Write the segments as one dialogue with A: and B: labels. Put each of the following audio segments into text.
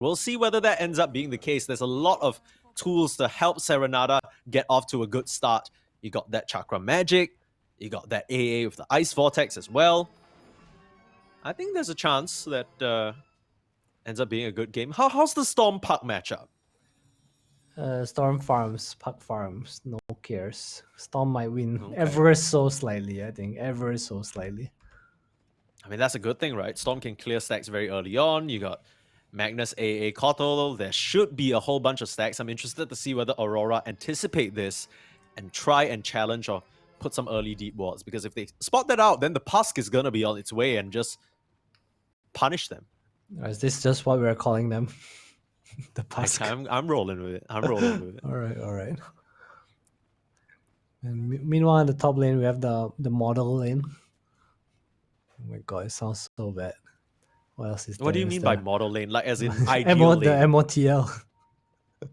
A: We'll see whether that ends up being the case. There's a lot of tools to help Serenada get off to a good start. You got that Chakra Magic, you got that AA with the Ice Vortex as well. I think there's a chance that ends up being a good game. How's the Storm Puck matchup?
B: Storm farms, Puck farms, no cares. Storm might win
A: Okay.
B: ever so slightly, I think. Ever so slightly.
A: I mean, that's a good thing, right? Storm can clear stacks very early on. You got Magnus, AA, Kotal. There should be a whole bunch of stacks. I'm interested to see whether Aurora anticipate this and try and challenge or put some early deep wards. Because if they spot that out, then the Pusk is going to be on its way and just punish them.
B: Is this just what we're calling them? The Pusk.
A: I'm rolling with it. I'm rolling with it.
B: All right. And meanwhile, in the top lane, we have the model lane. Oh my god, it sounds so bad. What else is there?
A: What do you mean by model lane? Like as in ideal lane?
B: The MOTL.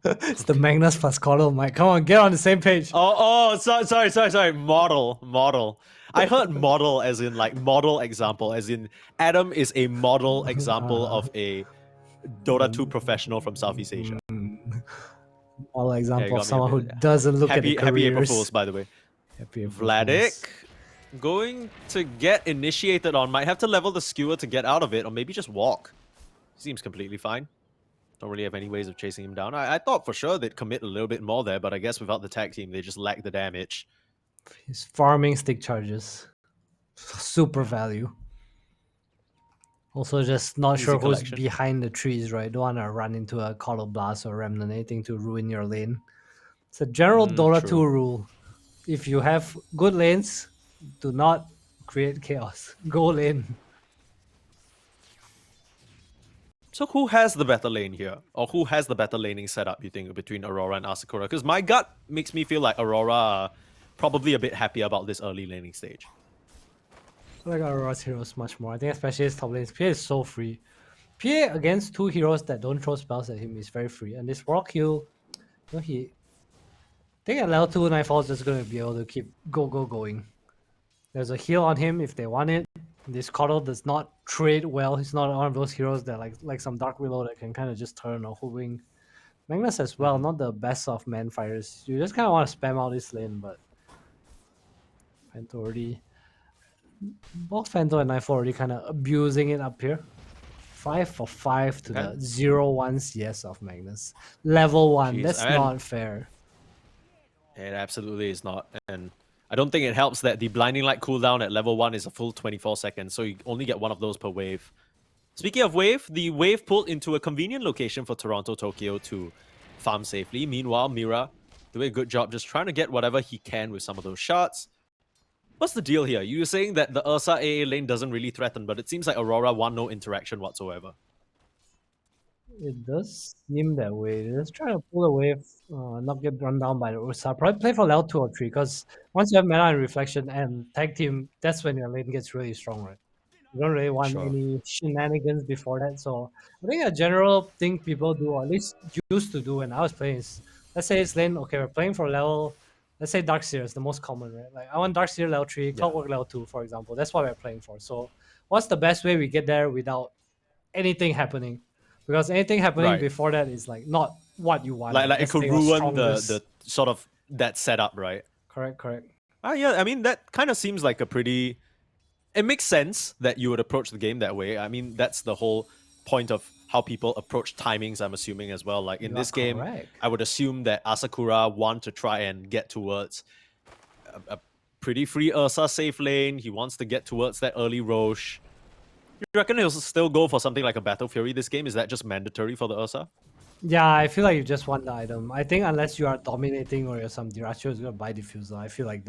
B: It's the Magnus plus Coddle, Mike. Come on, get on the same page.
A: Sorry. Model. I heard model as in like model example, as in Adam is a model example of a Dota2 professional from Southeast Asia.
B: Model example of someone who doesn't look at the careers.
A: Happy April Fools, by the way.
B: Happy April
A: Vladik
B: Fools.
A: going to get initiated on. Might have to level the skewer to get out of it, or maybe just walk. Seems completely fine. Don't really have any ways of chasing him down. I thought for sure they'd commit a little bit more there, but I guess without the tag team, they just lack the damage.
B: He's farming stick charges. Super value. Also, just not sure who's behind the trees, right? Don't want to run into a Coddle Blast or Remnant, anything to ruin your lane. It's a general Dota2 rule. If you have good lanes, do not create chaos. Go lane.
A: So who has the better lane here? Or who has the better laning setup, you think, between Aurora and ASAKURA? Because my gut makes me feel like Aurora are probably a bit happier about this early laning stage.
B: I like Aurora's heroes much more. I think especially his top lanes. PA is so free. PA against two heroes that don't throw spells at him is very free. And this Rock Heal, I think at level 2, Nightfall is just going to be able to keep going. There's a heal on him if they want it. This Coddle does not trade well. He's not one of those heroes that like some Dark Willow that can kind of just turn or holding. Magnus as well, not the best of man fighters. You just kind of want to spam out this lane, but Fento already... Both Fento and Nightfall already kind of abusing it up here. 5 for 5 to the 0-1 CS of Magnus. Level 1, jeez, that's not fair.
A: It absolutely is not. And I don't think it helps that the Blinding Light cooldown at level 1 is a full 24 seconds, so you only get one of those per wave. Speaking of wave, the wave pulled into a convenient location for Toronto, Tokyo to farm safely. Meanwhile, Mira doing a good job just trying to get whatever he can with some of those shots. What's the deal here? You were saying that the Ursa AA lane doesn't really threaten, but it seems like Aurora want no interaction whatsoever.
B: It does seem that way. They just try to pull the wave, not get run down by the Ursa. Probably play for level 2 or 3, because once you have mana and reflection and tag team, that's when your lane gets really strong, right? You don't really want any shenanigans before that. So I think a general thing people do, or at least used to do when I was playing, is let's say it's lane, okay, we're playing for level, let's say Darkseer is the most common, right? Like I want Darkseer level 3, Clockwork level 2, for example. That's what we're playing for. So what's the best way we get there without anything happening? Because anything happening before that is like not what you want.
A: Like it could ruin the sort of that setup, right?
B: Correct.
A: Yeah, I mean, that kind of seems like a pretty... It makes sense that you would approach the game that way. I mean, that's the whole point of how people approach timings, I'm assuming, as well. Like in this game, I would assume that ASAKURA want to try and get towards a pretty free Ursa safe lane. He wants to get towards that early Roche. You reckon he'll still go for something like a Battle Fury this game? Is that just mandatory for the Ursa?
B: Yeah, I feel like you just want the item. I think unless you are dominating or you're some Diracho is going to buy Diffuser, I feel like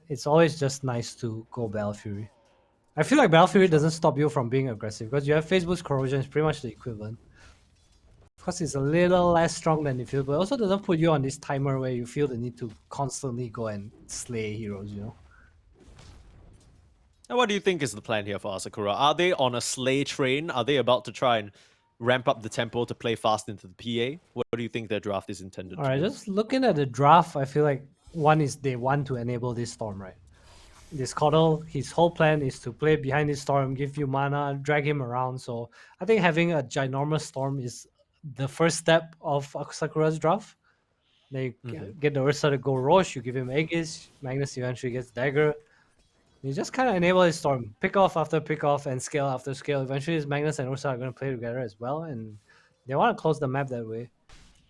B: it's always just nice to go Battle Fury. I feel like Battle Fury doesn't stop you from being aggressive, because you have Phase Boost Corrosion, it's pretty much the equivalent. Of course, it's a little less strong than Diffuser, but it also doesn't put you on this timer where you feel the need to constantly go and slay heroes, you know?
A: Now, what do you think is the plan here for ASAKURA? Are they on a slay train? Are they about to try and ramp up the tempo to play fast into the PA? What do you think their draft is intended to do?
B: Just looking at the draft, I feel like one is they want to enable this Storm, right? this Coddle, his whole plan is to play behind this Storm, give you mana, drag him around. So I think having a ginormous Storm is the first step of ASAKURA's draft. They get the Ursa to go Roche, you give him Aegis, Magnus eventually gets Dagger. You just kind of enable his Storm, pick off after pick off and scale after scale. Eventually, his Magnus and Ursa are going to play together as well, and they want to close the map that way.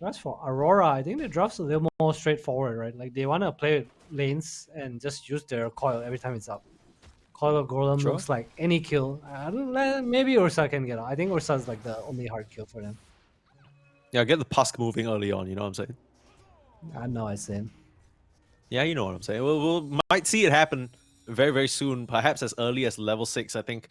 B: As for Aurora, I think the draft's a little more straightforward, right? Like they want to play lanes and just use their coil every time it's up. Coil of Golem
A: Sure.
B: looks like any kill. I don't, maybe Ursa can get out. I think Ursa is like the only hard kill for them.
A: Yeah, get the Pusk moving early on, you know what I'm saying?
B: I know I said.
A: Yeah, you know what I'm saying. We'll might see it happen very, very soon, perhaps as early as level 6. I think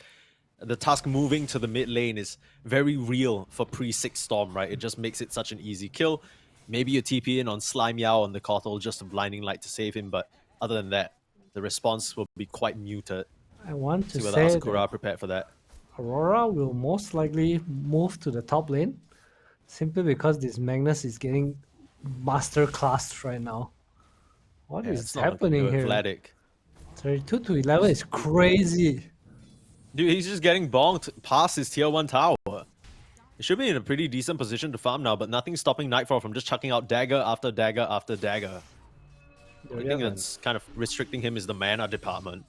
A: the task moving to the mid lane is very real for pre-6 Storm, right? It just makes it such an easy kill. Maybe you TP in on Slime Yao on the Kotal, just a blinding light to save him, but other than that, the response will be quite muted.
B: I want to
A: See whether
B: say
A: ASAKURA
B: that
A: are prepared for that.
B: Aurora will most likely move to the top lane simply because this Magnus is getting master classed right now. What
A: Yeah,
B: is
A: it's not looking
B: happening
A: good,
B: here?
A: Vladik.
B: 32 to 11 is crazy.
A: Dude, he's just getting bonked past his tier 1 tower. He should be in a pretty decent position to farm now, but nothing's stopping Nightfall from just chucking out dagger after dagger after dagger. The only thing that's kind of restricting him is the mana department.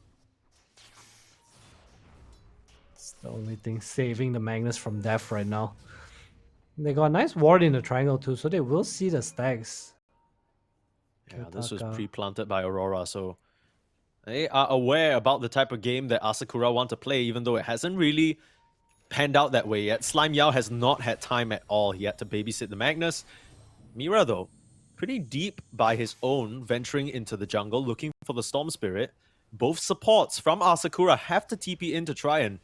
B: It's the only thing saving the Magnus from death right now. They got a nice ward in the triangle too, so they will see the stacks.
A: Yeah, this was
B: Kyotaka.
A: pre-planted by Aurora, so they are aware about the type of game that ASAKURA want to play, even though it hasn't really panned out that way yet. Slime Yao has not had time at all. He had to babysit the Magnus. Mira, though, pretty deep by his own, venturing into the jungle, looking for the Storm Spirit. Both supports from ASAKURA have to TP in to try and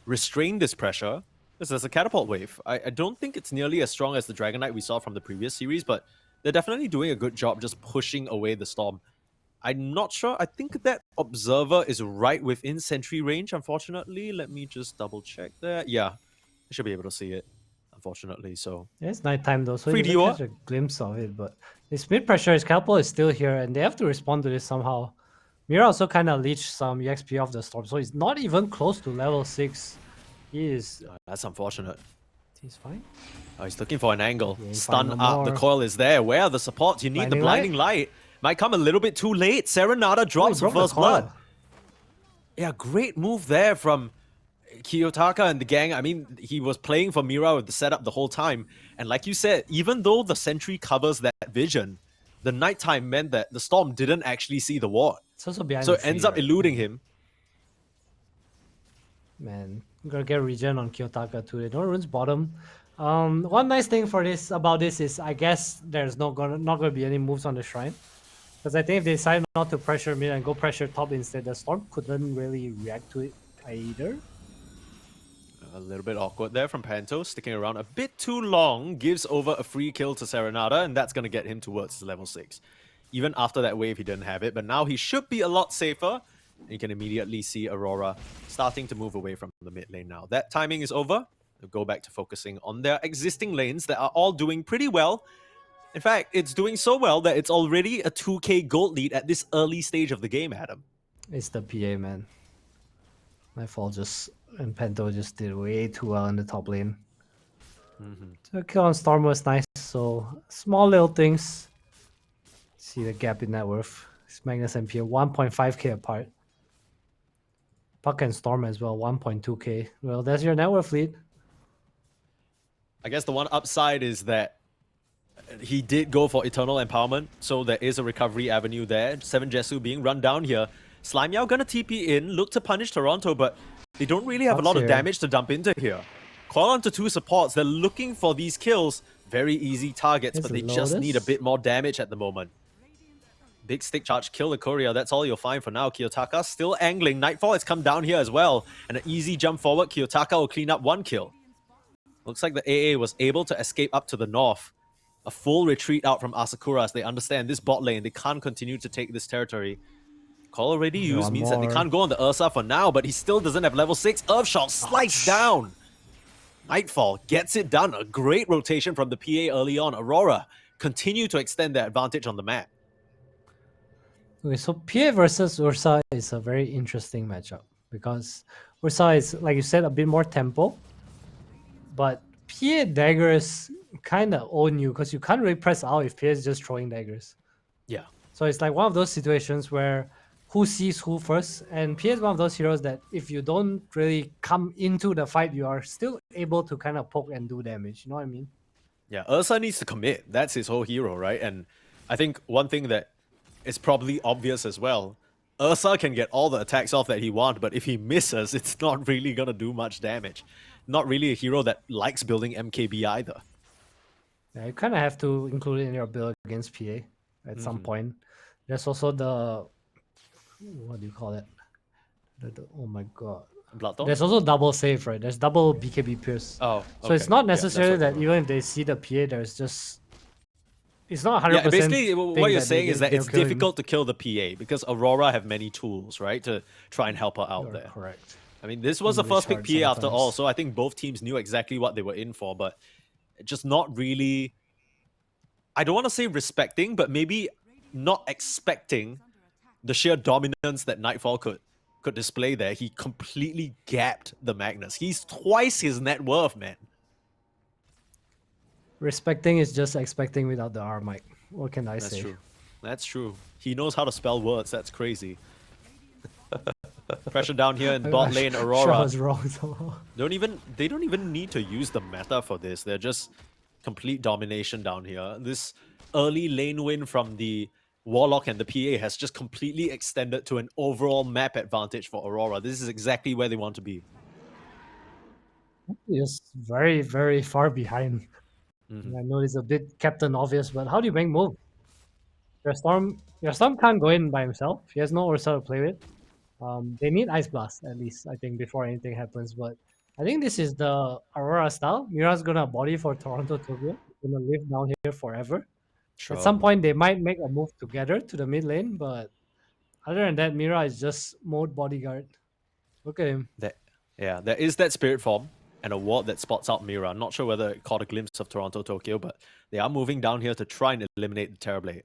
A: restrain this pressure. This is a catapult wave. I don't think it's nearly as strong as the Dragon Knight we saw from the previous series, but they're definitely doing a good job just pushing away the Storm. I'm not sure. I think that Observer is right within sentry range, unfortunately. Let me just double check that. Yeah, I should be able to see it, unfortunately. So
B: Yeah, it's nighttime though, so
A: Free
B: you don't
A: DO.
B: catch a glimpse of it. But this mid pressure, his catapult is still here, and they have to respond to this somehow. Mira also kind of leached some EXP off the Storm, so he's not even close to level 6. He is.
A: That's unfortunate.
B: He's fine.
A: Oh, he's looking for an angle.
B: He ain't
A: Stun
B: fine no
A: up. The
B: more.
A: coil is there. Where are the supports? You need the blinding light. Might come a little bit too late. Serenada drops for first blood. Yeah, great move there from Kyotaka and the gang. I mean, he was playing for Mira with the setup the whole time. And like you said, even though the sentry covers that vision, the nighttime meant that the Storm didn't actually see the ward.
B: It's also behind
A: So
B: the
A: it ends
B: tree,
A: up
B: right?
A: eluding him.
B: Man, I'm gonna get regen on Kyotaka too. They don't runes bottom. One nice thing for this about this is I guess there's not gonna be any moves on the shrine. Because I think if they decide not to pressure mid and go pressure top instead, the Storm couldn't really react to it either.
A: A little bit awkward there from Panto, sticking around a bit too long, gives over a free kill to Serenada, and that's going to get him towards level 6. Even after that wave, he didn't have it, but now he should be a lot safer. And you can immediately see Aurora starting to move away from the mid lane now. That timing is over. They'll go back to focusing on their existing lanes that are all doing pretty well. In fact, it's doing so well that it's already a 2k gold lead at this early stage of the game, Adam.
B: It's the PA, man. Nightfall and Pento just did way too well in the top lane. So kill on Storm was nice. So small little things. See the gap in net worth. It's Magnus and PA 1.5k apart. Puck and Storm as well, 1.2k. Well, there's your net worth lead.
A: I guess the one upside is that he did go for Eternal Empowerment, so there is a recovery avenue there. 7 Jesu being run down here. Slime Yao gonna TP in, look to punish Toronto, but they don't really have a lot of damage to dump into here. Call onto 2 supports, they're looking for these kills. Very easy targets, but they just need a bit more damage at the moment. Big stick charge, kill the courier, that's all you'll find for now. Kyotaka still angling, Nightfall has come down here as well. And an easy jump forward, Kyotaka will clean up 1 kill. Looks like the AA was able to escape up to the north. A full retreat out from ASAKURA as they understand this bot lane. They can't continue to take this territory. Call already used means that they can't go on the Ursa for now, but he still doesn't have level 6. Earthshot sliced down. Nightfall gets it done. A great rotation from the PA early on. Aurora continue to extend their advantage on the map.
B: Okay, so PA versus Ursa is a very interesting matchup because Ursa is, like you said, a bit more tempo, but PA daggers kind of own you because you can't really press out if PA is just throwing daggers.
A: Yeah.
B: So it's like one of those situations where who sees who first, and PA is one of those heroes that if you don't really come into the fight, you are still able to kind of poke and do damage. You know what I mean?
A: Yeah, Ursa needs to commit. That's his whole hero, right? And I think one thing that is probably obvious as well, Ursa can get all the attacks off that he wants, but if he misses, it's not really gonna do much damage. Not really a hero that likes building MKB either.
B: Yeah, you kind of have to include it in your build against PA at some point. There's also the what do you call it? Oh my god.
A: Bloodthorn?
B: There's also double save, right? There's double BKB pierce.
A: Oh,
B: So it's
A: okay.
B: not
A: Yeah, that's
B: necessarily
A: what you
B: that
A: wrote.
B: even if they see the PA, there's just it's not 100%
A: Yeah, basically what
B: thing
A: you're
B: that
A: saying is that
B: they'll
A: it's
B: kill him.
A: difficult to kill the PA because Aurora have many tools, right, to try and help her out
B: You're
A: there.
B: correct.
A: I mean, this was the
B: English
A: first pick
B: hard
A: PA after all,
B: sometimes.
A: so I think both teams knew exactly what they were in for, but just not really, I don't want to say respecting, but maybe not expecting the sheer dominance that Nightfall could display there. He completely gapped the Magnus. He's twice his net worth, man.
B: Respecting is just expecting without the R mic. What can I
A: That's
B: say?
A: true. That's true. He knows how to spell words. That's crazy. Pressure down here in bot lane,
B: Sure, I
A: Aurora.
B: was wrong somehow.
A: They don't even need to use the meta for this. They're just complete domination down here. This early lane win from the Warlock and the PA has just completely extended to an overall map advantage for Aurora. This is exactly where they want to be.
B: It's very, very far behind.
A: Mhm.
B: I know it's a bit Captain Obvious, but how do you make move? Your Storm can't go in by himself. He has no Ursa to play with. They need Ice Blast at least, I think, before anything happens. But I think this is the Aurora style. Mira's gonna body for Toronto Tokyo. He's gonna live down here forever. At
A: Sure.
B: some point, they might make a move together to the mid lane, but other than that, Mira is just mode bodyguard. Look at him.
A: There is that spirit form and a ward that spots out Mira. Not sure whether it caught a glimpse of Toronto Tokyo, but they are moving down here to try and eliminate the Terrorblade.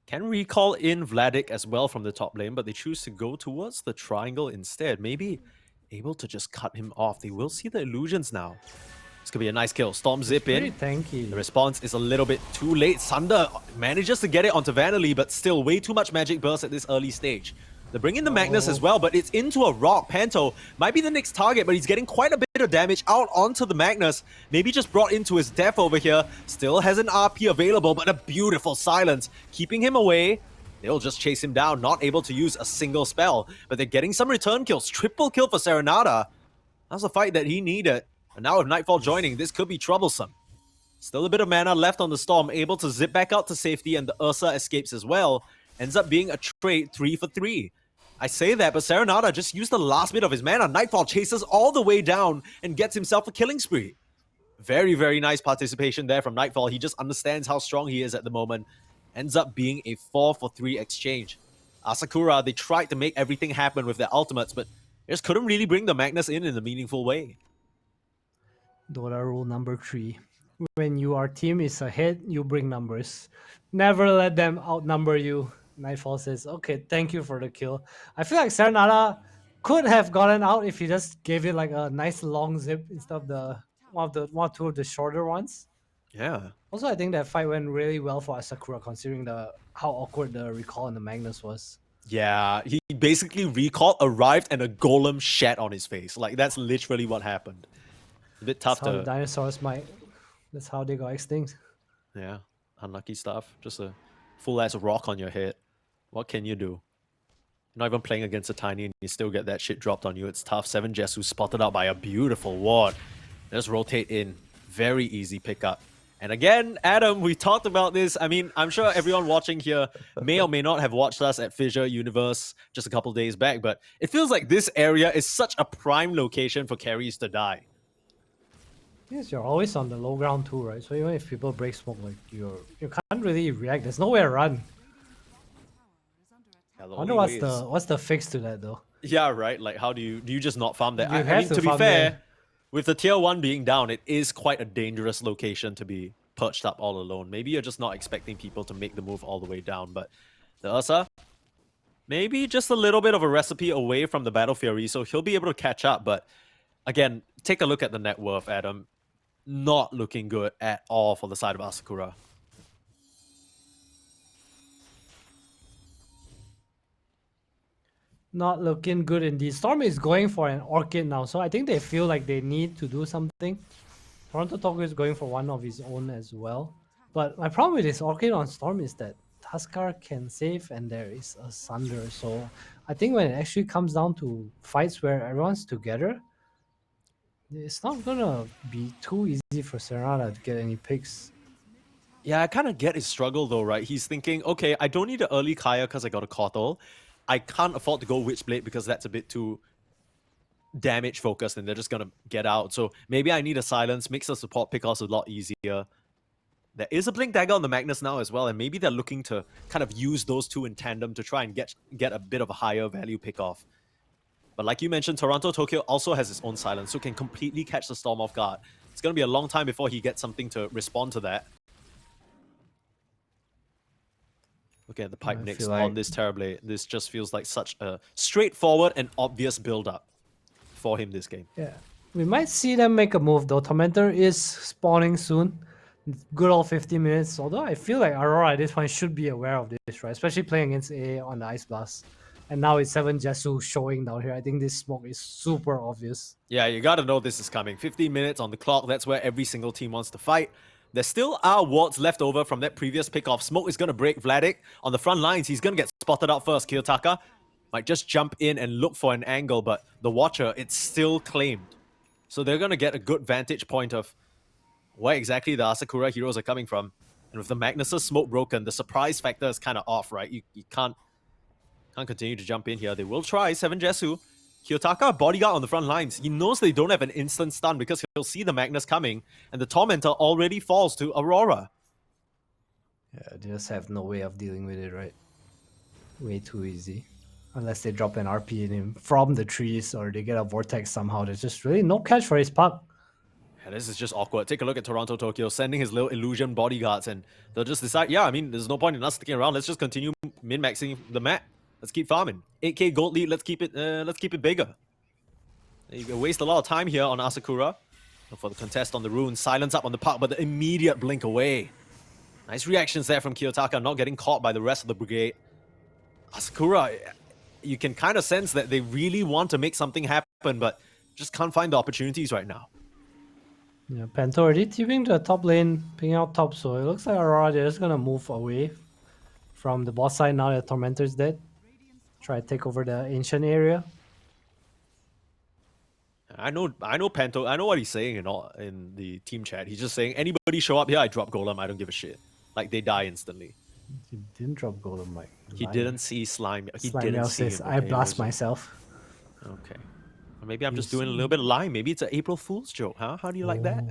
A: Can recall in Vladik as well from the top lane, but they choose to go towards the triangle instead. Maybe able to just cut him off. They will see the illusions now. This could be a nice kill. Storm zip
B: Pretty
A: in.
B: tanky.
A: The response is a little bit too late. Sunder manages to get it onto Vanilley, but still way too much magic burst at this early stage. They bring in the Magnus as well, but it's into a rock. Panto might be the next target, but he's getting quite a bit of damage out onto the Magnus. Maybe just brought into his death over here. Still has an RP available, but a beautiful silence. Keeping him away. They'll just chase him down, not able to use a single spell. But they're getting some return kills. Triple kill for Serenata. That's a fight that he needed. And now with Nightfall joining, this could be troublesome. Still a bit of mana left on the Storm, able to zip back out to safety, and the Ursa escapes as well. Ends up being a trade 3 for 3. I say that, but Serenata just used the last bit of his mana. Nightfall chases all the way down and gets himself a killing spree. Very, very nice participation there from Nightfall. He just understands how strong he is at the moment. Ends up being a 4 for 3 exchange. ASAKURA, they tried to make everything happen with their ultimates, but just couldn't really bring the Magnus in a meaningful way.
B: Dota rule number 3. When your team is ahead, you bring numbers. Never let them outnumber you. Nightfall says, okay, thank you for the kill. I feel like Serenata could have gotten out if he just gave it like a nice long zip instead of the one or two of the shorter ones.
A: Yeah.
B: Also, I think that fight went really well for Asakura considering the how awkward the recall on the Magnus was.
A: Yeah, he basically recall arrived and a golem shat on his face. Like, that's literally what happened. A bit
B: That's
A: tough
B: how the
A: to...
B: dinosaurs might. That's how they got extinct.
A: Yeah, unlucky stuff. Just a full-ass rock on your head. What can you do? Not even playing against a tiny and you still get that shit dropped on you. It's tough. 7 Jesu spotted out by a beautiful ward. Just rotate in. Very easy pickup. And again, Adam, we talked about this. I mean, I'm sure everyone watching here may or may not have watched us at Fissure Universe just a couple days back, but it feels like this area is such a prime location for carries to die.
B: Yes, you're always on the low ground too, right? So even if people break smoke, like you can't really react. There's nowhere to run.
A: Yeah, the
B: I wonder
A: only way
B: what's the fix to that though.
A: Yeah, right. Like, how do you just not farm there?
B: You
A: I
B: have
A: mean,
B: to
A: to be
B: farm
A: fair,
B: there.
A: with the tier 1 being down, it is quite a dangerous location to be perched up all alone. Maybe you're just not expecting people to make the move all the way down, but the Ursa, Maybe just a little bit of a recipe away from the Battle Fury, so he'll be able to catch up. But again, take a look at the net worth, Adam. Not looking good at all for the side of ASAKURA.
B: Not looking good indeed. Storm is going for an Orchid now, so I think they feel like they need to do something. Toronto Tokyo is going for one of his own as well. But my problem with this Orchid on Storm is that Tuskar can save and there is a Sunder. So I think when it actually comes down to fights where everyone's together, it's not gonna be too easy for Serrana to get any picks.
A: Yeah, I kind of get his struggle though, right? He's thinking, okay, I don't need an early Kaya because I got a Kotal. I can't afford to go Witchblade because that's a bit too damage focused and they're just gonna get out. So maybe I need a silence, makes the support pickoffs a lot easier. There is a Blink Dagger on the Magnus now as well, and maybe they're looking to kind of use those two in tandem to try and get a bit of a higher value pickoff. But like you mentioned, Toronto Tokyo also has its own silence, so can completely catch the Storm off guard. It's gonna be a long time before he gets something to respond to that. Look at the pipe next on this Terrorblade. This just feels like such a straightforward and obvious build-up for him this game.
B: Yeah, we might see them make a move though. Tormentor is spawning soon. Good old 15 minutes. Although I feel like Aurora at this point should be aware of this, right? Especially playing against A on the Ice Blast. And now it's 7 Jesu showing down here. I think this smoke is super obvious.
A: Yeah, you gotta know this is coming. 15 minutes on the clock. That's where every single team wants to fight. There still are wards left over from that previous pick-off. Smoke is gonna break Vladik on the front lines. He's gonna get spotted out first. Kiyotaka might just jump in and look for an angle, but the Watcher, it's still claimed. So they're gonna get a good vantage point of where exactly the ASAKURA heroes are coming from. And with the Magnus's smoke broken, the surprise factor is kind of off, right? You can't continue to jump in here. They will try 7 Jesu. Kiyotaka, bodyguard on the front lines. He knows they don't have an instant stun because he'll see the Magnus coming, and the Tormentor already falls to Aurora.
B: Yeah, they just have no way of dealing with it, right? Way too easy. Unless they drop an RP in him from the trees or they get a Vortex somehow. There's just really no catch for his puck.
A: Yeah, this is just awkward. Take a look at Toronto Tokyo sending his little illusion bodyguards, and they'll just decide, yeah, I mean, there's no point in us sticking around. Let's just continue min-maxing the map. Let's keep farming. 8k gold lead. Let's keep it bigger. You waste a lot of time here on ASAKURA. For the contest on the runes, silence up on the puck, but the immediate blink away. Nice reactions there from Kiyotaka, not getting caught by the rest of the brigade. ASAKURA, you can kind of sense that they really want to make something happen, but just can't find the opportunities right now.
B: Yeah, Pento already TPing to the top lane, picking out top, so it looks like Aurora, they're just gonna move away from the boss side now that Tormentor's dead. Try to take over the ancient area.
A: I know Panto. I know what he's saying in the team chat. He's just saying, anybody show up here, I drop Golem. I don't give a shit. Like, they die instantly.
B: He didn't drop Golem, Mike.
A: He didn't see Slime. He
B: Slime
A: didn't see
B: says,
A: it.
B: I blast myself.
A: Okay. Or maybe I'm just doing a little bit of lying. Maybe it's an April Fool's joke, huh? How do you like that?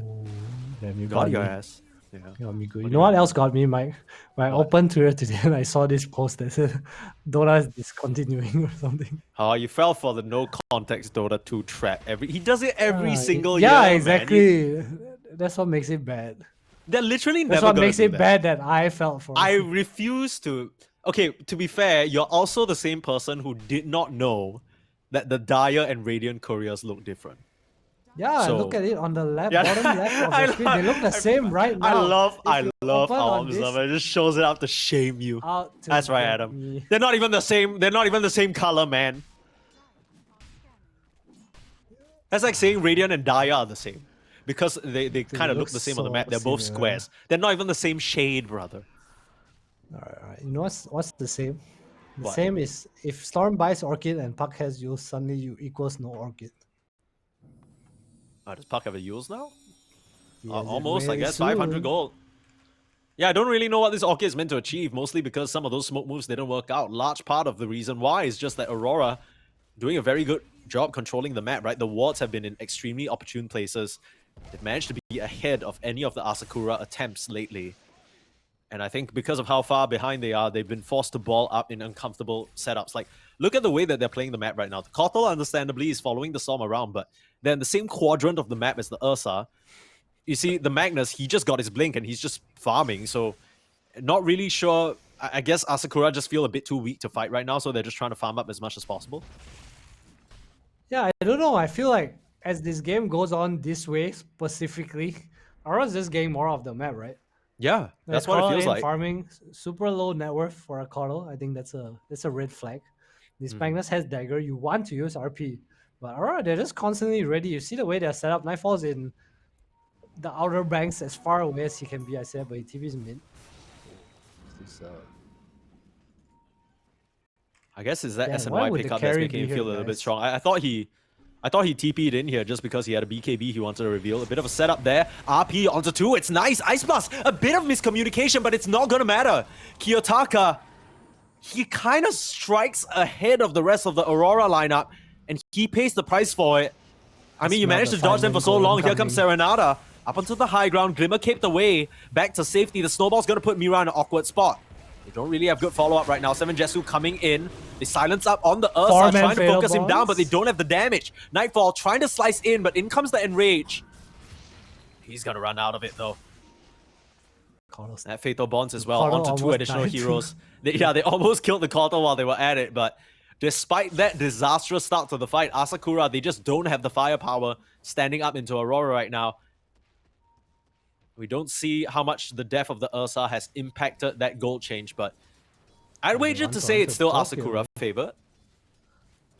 B: Damn, you
A: got your
B: me.
A: ass. Yeah.
B: Got me good. You know what else got me, Mike? When I opened Twitter today and I saw this post that said Dota is discontinuing or something.
A: Oh, you fell for the no context Dota2 trap. He does it every single year.
B: Yeah, exactly. Man. That's what makes it bad.
A: They're literally never.
B: That's what makes it bad that I felt for.
A: I refuse to. Okay, to be fair, you're also the same person who did not know that the Dire and Radiant couriers look different.
B: Yeah, so, look at it on the left, bottom left of the screen. They look the same right now.
A: I love how Observer just shows it up to shame you. That's right, Adam. They're not even the same. They're not even the same color, man. That's like saying Radiant and Dire are the same. Because they kind of look the same on the map. They're both squares. They're not even the same shade, brother.
B: Alright. You know what's the same? The same is if Storm buys Orchid and Puck has Yules, suddenly you equals no Orchid.
A: Does Puck have a Yules now? Almost, I guess. 500 gold. Yeah, I don't really know what this Orchid is meant to achieve, mostly because some of those smoke moves didn't work out. Large part of the reason why is just that Aurora doing a very good job controlling the map, right? The wards have been in extremely opportune places. They've managed to be ahead of any of the ASAKURA attempts lately. And I think because of how far behind they are, they've been forced to ball up in uncomfortable setups. Like, look at the way that they're playing the map right now. The Kotal, understandably, is following the Storm around, but then the same quadrant of the map as the Ursa. You see, the Magnus, he just got his blink and he's just farming, so not really sure I guess ASAKURA just feel a bit too weak to fight right now, so they're just trying to farm up as much as possible.
B: Yeah, I don't know. I feel like as this game goes on this way specifically, Aurora's just getting more of the map, right?
A: Yeah,
B: Like
A: that's what it
B: Coddle
A: feels
B: in
A: like.
B: farming, super low net worth for a Coddle. I think that's a red flag. This Magnus has dagger. You want to use RP, but Aurora, they're just constantly ready. You see the way they're set up. Nightfall's in the outer banks as far away as he can be. I said, but he TV's mid. This,
A: I guess it's that
B: damn, why
A: SNY
B: would the
A: pickup that's
B: carry
A: making
B: be
A: him
B: here,
A: feel a little bit
B: guys?
A: strong. I thought he TP'd in here just because he had a BKB he wanted to reveal. A bit of a setup there. RP onto 2. It's nice. Ice Blast. A bit of miscommunication, but it's not going to matter. Kiyotaka, he kind of strikes ahead of the rest of the Aurora lineup, and he pays the price for it. I mean, you
B: Smell
A: managed
B: the
A: to dodge them for so
B: silent
A: long.
B: golem
A: Here comes Serenada. Up onto the high ground. Glimmer caped away. Back to safety. The snowball's going to put Mira in an awkward spot. They don't really have good follow-up right now. 7 Jesu coming in. They silence up on the Ursa,
B: Four-man
A: trying to
B: fatal
A: focus him down,
B: bonds.
A: but they don't have the damage. Nightfall trying to slice in, but in comes the Enrage. He's going to run out of it, though.
B: Coddle's
A: That Fatal Bonds as well,
B: Coddle
A: onto 2
B: almost
A: additional
B: died.
A: heroes. They almost killed the Coddle while they were at it, but despite that disastrous start to the fight, ASAKURA, they just don't have the firepower standing up into Aurora right now. We don't see how much the death of the Ursa has impacted that gold change, but I'd wager to say it's still ASAKURA favored.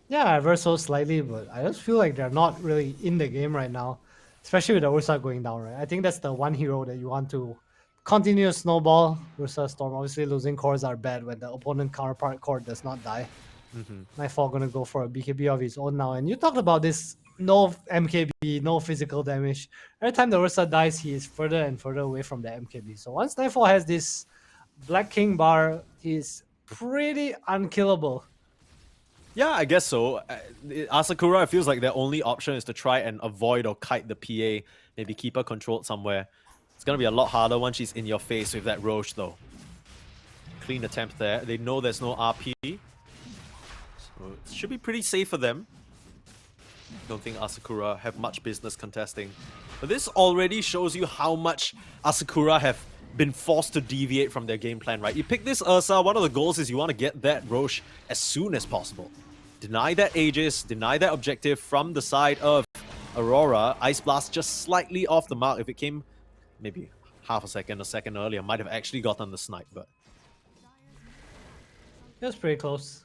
B: Yeah, ever so slightly, but I just feel like they're not really in the game right now, especially with the Ursa going down, right? I think that's the one hero that you want to continue to snowball. Ursa Storm, obviously losing cores are bad when the opponent counterpart core does not die. Nightfall gonna go for a BKB of his own now, and you talked about this, no MKB, no physical damage. Every time the Ursa dies, he is further and further away from the MKB. So once Nightfall has this Black King bar, he's pretty unkillable.
A: Yeah, I guess so. ASAKURA, it feels like their only option is to try and avoid or kite the PA, maybe keep her controlled somewhere. It's going to be a lot harder once she's in your face with that Roche, though. Clean attempt there. They know there's no RP. So it should be pretty safe for them. Don't think ASAKURA have much business contesting. But this already shows you how much ASAKURA have been forced to deviate from their game plan, right? You pick this Ursa, one of the goals is you want to get that Roche as soon as possible. Deny that Aegis, deny that objective from the side of Aurora. Ice Blast just slightly off the mark. If it came maybe half a second earlier, might have actually gotten the snipe, but
B: It was pretty close.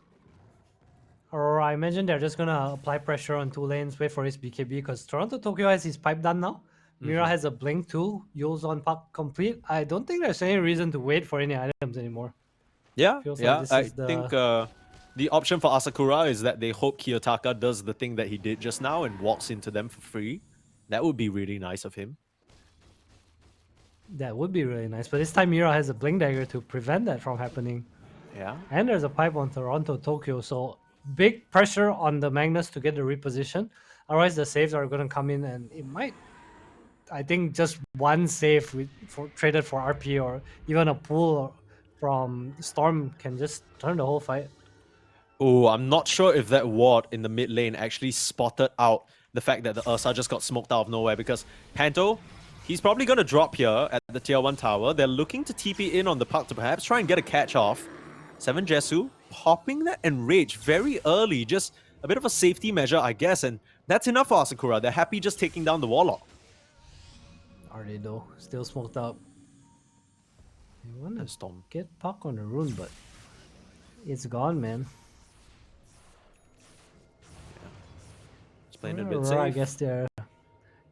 B: Aurora, I imagine they're just gonna apply pressure on 2 lanes, wait for his BKB, because Toronto Tokyo has his pipe done now. Mira has a blink too. Yule's on puck complete. I don't think there's any reason to wait for any items anymore.
A: yeah,
B: Feels like
A: yeah.
B: this
A: I
B: is the-
A: think the option for ASAKURA is that they hope Kiyotaka does the thing that he did just now and walks into them for free. That would be really nice of him.
B: That would be really nice, but this time Mira has a blink dagger to prevent that from happening.
A: Yeah.
B: And there's a pipe on Toronto Tokyo, so big pressure on the Magnus to get the reposition. Otherwise, the saves are gonna come in, and it might. I think just one save traded for RP or even a pull from Storm can just turn the whole fight.
A: Oh, I'm not sure if that ward in the mid lane actually spotted out the fact that the Ursa just got smoked out of nowhere, because Panto, he's probably going to drop here at the tier 1 tower. They're looking to TP in on the puck to perhaps try and get a catch off. 7 Jesu popping that Enrage very early, just a bit of a safety measure, I guess, and that's enough for ASAKURA. They're happy just taking down the Warlock.
B: Are they though? Still smoked up. You want to
A: Storm.
B: get puck on the rune, but it's gone, man.
A: Just playing a bit
B: Aurora,
A: safe.
B: I guess they're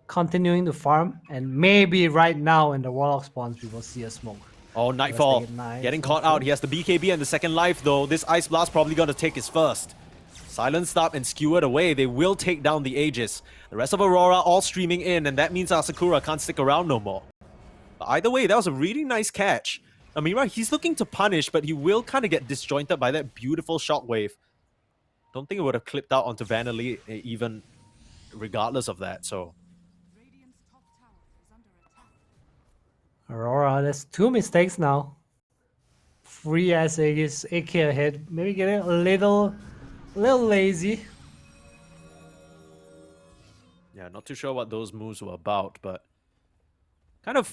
B: continuing to farm, and maybe right now when the Warlock spawns, we will see a smoke.
A: Oh, Nightfall
B: Nice.
A: getting caught out. He has the BKB and the second life, though. This Ice Blast probably going to take his first. Silenced up and skewered away. They will take down the Aegis. The rest of Aurora all streaming in, and that means ASAKURA can't stick around no more. But either way, that was a really nice catch. Amira, he's looking to punish, but he will kind of get disjointed by that beautiful shockwave. Don't think it would have clipped out onto Vanderlee even regardless of that, so...
B: Aurora, there's 2 mistakes now. Free as Aegis, AK ahead. Maybe getting a little lazy.
A: Yeah, not too sure what those moves were about, but kind of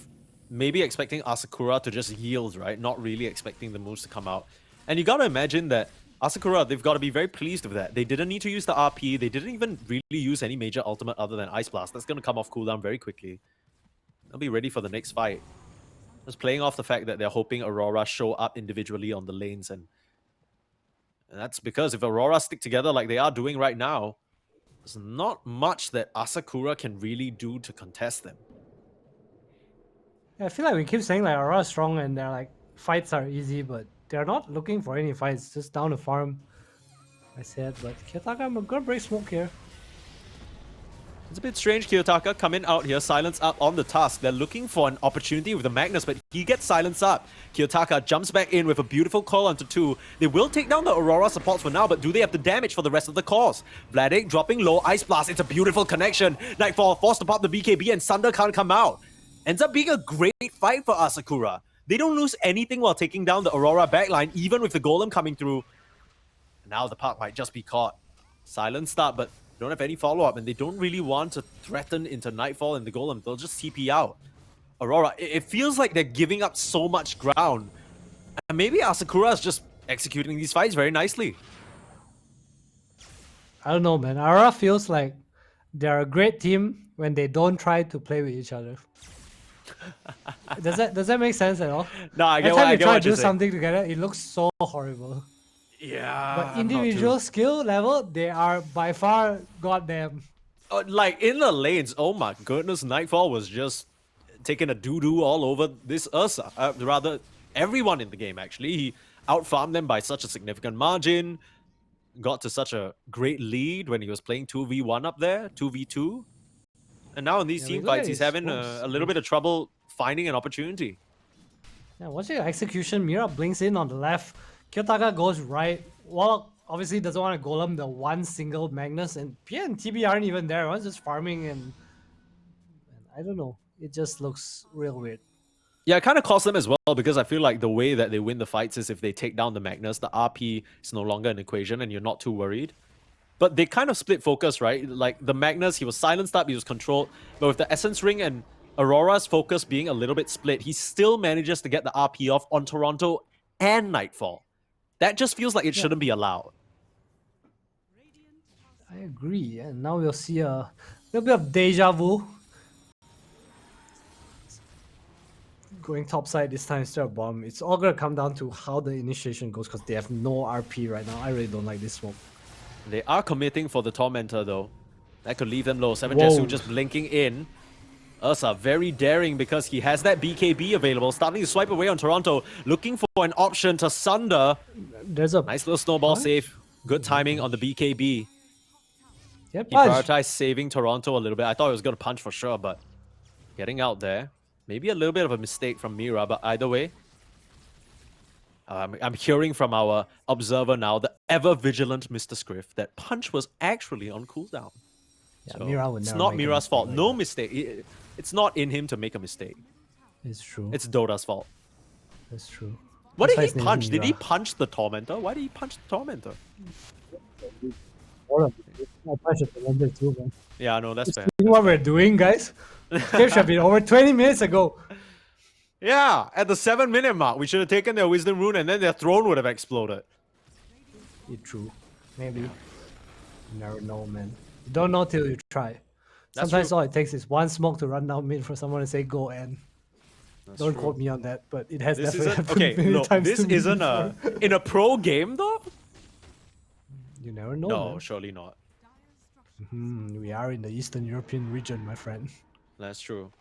A: maybe expecting ASAKURA to just yield, right? Not really expecting the moves to come out. And you gotta imagine that ASAKURA, they've got to be very pleased with that. They didn't need to use the RP. They didn't even really use any major ultimate other than Ice Blast. That's gonna come off cooldown very quickly. They'll be ready for the next fight. Just playing off the fact that they're hoping Aurora show up individually on the lanes. And that's because if Aurora stick together like they are doing right now, there's not much that ASAKURA can really do to contest them.
B: I feel like we keep saying like Aurora is strong and their like fights are easy, but they're not looking for any fights, just down to farm. I said, but Kiyotaka, I'm gonna break smoke here.
A: It's a bit strange, Kiyotaka coming out here, silence up on the Tusk. They're looking for an opportunity with the Magnus, but he gets silence up. Kiyotaka jumps back in with a beautiful call onto 2. They will take down the Aurora supports for now, but do they have the damage for the rest of the cores? Vladik dropping low, Ice Blast, it's a beautiful connection. Nightfall forced to pop the BKB and Sunder can't come out. Ends up being a great fight for ASAKURA. They don't lose anything while taking down the Aurora backline, even with the Golem coming through. Now the Park might just be caught. Silent start, but don't have any follow-up, and they don't really want to threaten into Nightfall and the Golem. They'll just TP out. Aurora, it feels like they're giving up so much ground. And maybe ASAKURA is just executing these fights very nicely.
B: I don't know, man. Aurora feels like they're a great team when they don't try to play with each other. Does that make sense at all?
A: No, I get
B: Every time
A: what,
B: they try
A: you're
B: to do
A: saying.
B: something together, it looks so horrible.
A: Yeah,
B: But individual skill level, they are by far goddamn.
A: Like, in the lanes, oh my goodness, Nightfall was just taking a doo-doo all over this Ursa. Rather, everyone in the game, actually. He out-farmed them by such a significant margin. Got to such a great lead when he was playing 2v1 up there, 2v2. And now in these team fights, he's having a little bit of trouble finding an opportunity.
B: Yeah, watching your execution, Mira blinks in on the left. Kiyotaka goes right. Well, obviously doesn't want to golem the one single Magnus, and Pia and TB aren't even there. One's just farming, and I don't know. It just looks real weird.
A: Yeah, it kind of costs them as well, because I feel like the way that they win the fights is if they take down the Magnus, the RP is no longer an equation and you're not too worried. But they kind of split focus, right? Like the Magnus, he was silenced up, he was controlled. But with the Essence Ring and Aurora's focus being a little bit split, he still manages to get the RP off on Toronto and Nightfall. That just feels like it shouldn't be allowed.
B: I agree, and now we'll see a little bit of deja vu. Going topside this time instead of bottom. It's all gonna come down to how the initiation goes because they have no RP right now. I really don't like this smoke.
A: They are committing for the Tormentor though. That could leave them low. 7
B: Whoa.
A: Jesu just blinking in. Ursa very daring because he has that BKB available. Starting to swipe away on Toronto. Looking for an option to Sunder.
B: There's a
A: Nice little snowball save. Good timing on the BKB.
B: yeah,
A: He
B: punch.
A: prioritized saving Toronto a little bit. I thought he was going to punch for sure, but getting out there. Maybe a little bit of a mistake from Mira, but either way. I'm hearing from our observer now, the ever-vigilant Mr. Scriff, that punch was actually on cooldown.
B: Yeah,
A: So
B: Mira would
A: it's
B: never
A: not
B: make a
A: Mira's
B: mistake
A: fault.
B: like
A: No
B: that.
A: mistake. It's not in him to make a mistake.
B: It's true.
A: It's Dota's fault.
B: It's true.
A: What
B: That's why
A: did
B: his
A: he
B: name is
A: punch? Did he
B: Mira.
A: punch the Tormentor? Why did he punch the Tormentor? Yeah, no, that's fair.
B: You know what we're doing, guys? Game should have been over 20 minutes ago.
A: Yeah, at the 7-minute mark, we should have taken their Wisdom Rune and then their throne would have exploded.
B: It's true. Maybe. You never know, man. You don't know till you try.
A: That's
B: Sometimes
A: true.
B: all it takes is one smoke to run down mid for someone to say go and. Don't
A: true.
B: quote me on that, but it has
A: This
B: definitely
A: isn't
B: happened
A: okay.
B: many
A: No,
B: times
A: this
B: to me
A: isn't a
B: before.
A: in a pro game though.
B: You never know.
A: No,
B: man.
A: surely not.
B: We are in the Eastern European region, my friend.
A: That's true.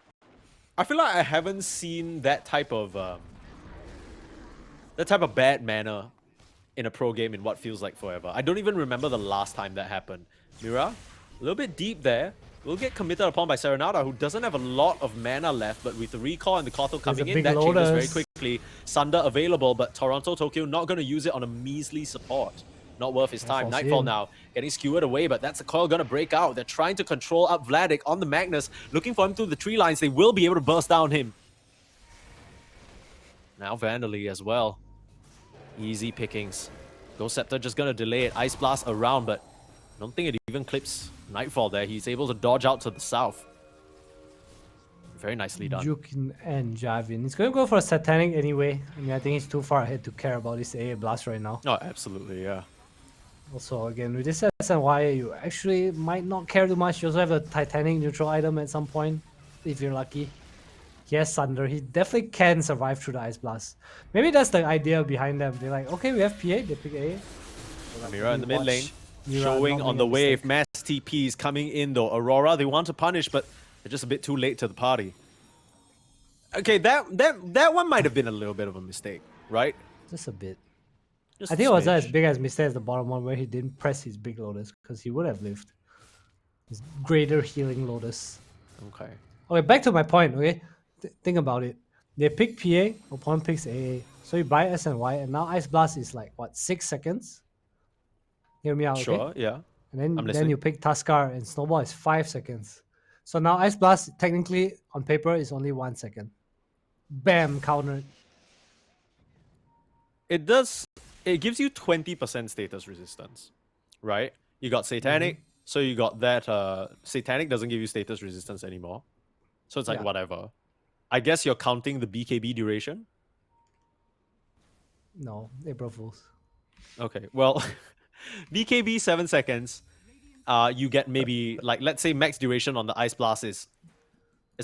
A: I feel like I haven't seen that type of bad manner in a pro game in what feels like forever. I don't even remember the last time that happened. Mira, a little bit deep there. Will get committed upon by Serenata, who doesn't have a lot of mana left, but with the recall and the Kotal coming
B: a
A: in,
B: big
A: that changes very
B: Lotus.
A: quickly. Sunder available, but Toronto, Tokyo not going to use it on a measly support. Not worth his time.
B: falls
A: Nightfall
B: in.
A: now, getting skewered away, but that's a coil going to break out. They're trying to control up Vladik on the Magnus, looking for him through the tree lines. They will be able to burst down him. Now Vandally as well. Easy pickings. Ghost Scepter just going to delay it. Ice Blast around, but I don't think it even clips Nightfall there. He's able to dodge out to the south. Very nicely done.
B: Jukin and Javin. He's going to go for a Satanic anyway. I mean, I think he's too far ahead to care about this AA Blast right now.
A: Oh, absolutely, yeah.
B: Also, again, with this SNY, you actually might not care too much. You also have a Titanic neutral item at some point, if you're lucky. He has Thunder. He definitely can survive through the Ice Blast. Maybe that's the idea behind them. They're like, okay, we have PA, they pick A. Like,
A: Mira in the mid lane,
B: Mira
A: showing
B: not
A: on
B: make
A: the
B: a
A: wave.
B: mistake.
A: Mass TPs coming in though. Aurora, they want to punish, but they're just a bit too late to the party. Okay, that one might have been a little bit of a mistake, right?
B: Just a bit.
A: Just
B: I
A: a
B: think it was as
A: smidge.
B: big as mistake as the bottom one where he didn't press his big Lotus because he would have lived. His greater healing Lotus.
A: Okay.
B: Okay, back to my point, okay? Think about it. They pick PA, opponent picks AA. So you buy SNY, and now Ice Blast is like, what, 6 seconds? Hear me out, okay?
A: Sure, yeah.
B: And
A: I'm
B: then
A: listening.
B: you pick Tuskar, and Snowball is 5 seconds. So now Ice Blast, technically, on paper, is only 1 second. Bam, countered.
A: It does. It gives you 20% status resistance, right? You got Satanic, so you got that. Satanic doesn't give you status resistance anymore, so it's like
B: Yeah.
A: whatever. I guess you're counting the BKB duration.
B: No, April Fools.
A: Okay, well, BKB 7 seconds. You get maybe like, let's say max duration on the Ice Blast is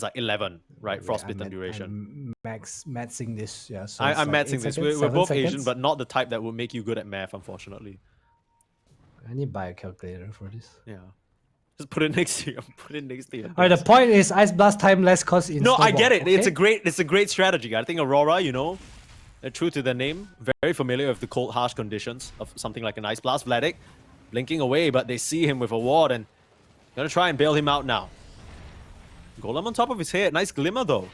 A: like 11, right? Frostbitten duration.
B: I'm maxing this, yeah. So
A: I'm
B: like
A: mathing
B: 8
A: this.
B: seconds,
A: We're
B: 7
A: both
B: seconds.
A: Asian, but not the type that will make you good at math, unfortunately.
B: I need to buy a calculator for this.
A: Yeah. Just put it next to you. Put it next to you.
B: Alright, the point is Ice Blast time less cost in
A: No, I
B: Snowball,
A: get it.
B: okay?
A: It's a great strategy. I think Aurora, you know, they're true to their name, very familiar with the cold, harsh conditions of something like an Ice Blast. Vladik blinking away, but they see him with a ward and gonna try and bail him out now. Golem on top of his head. Nice glimmer though.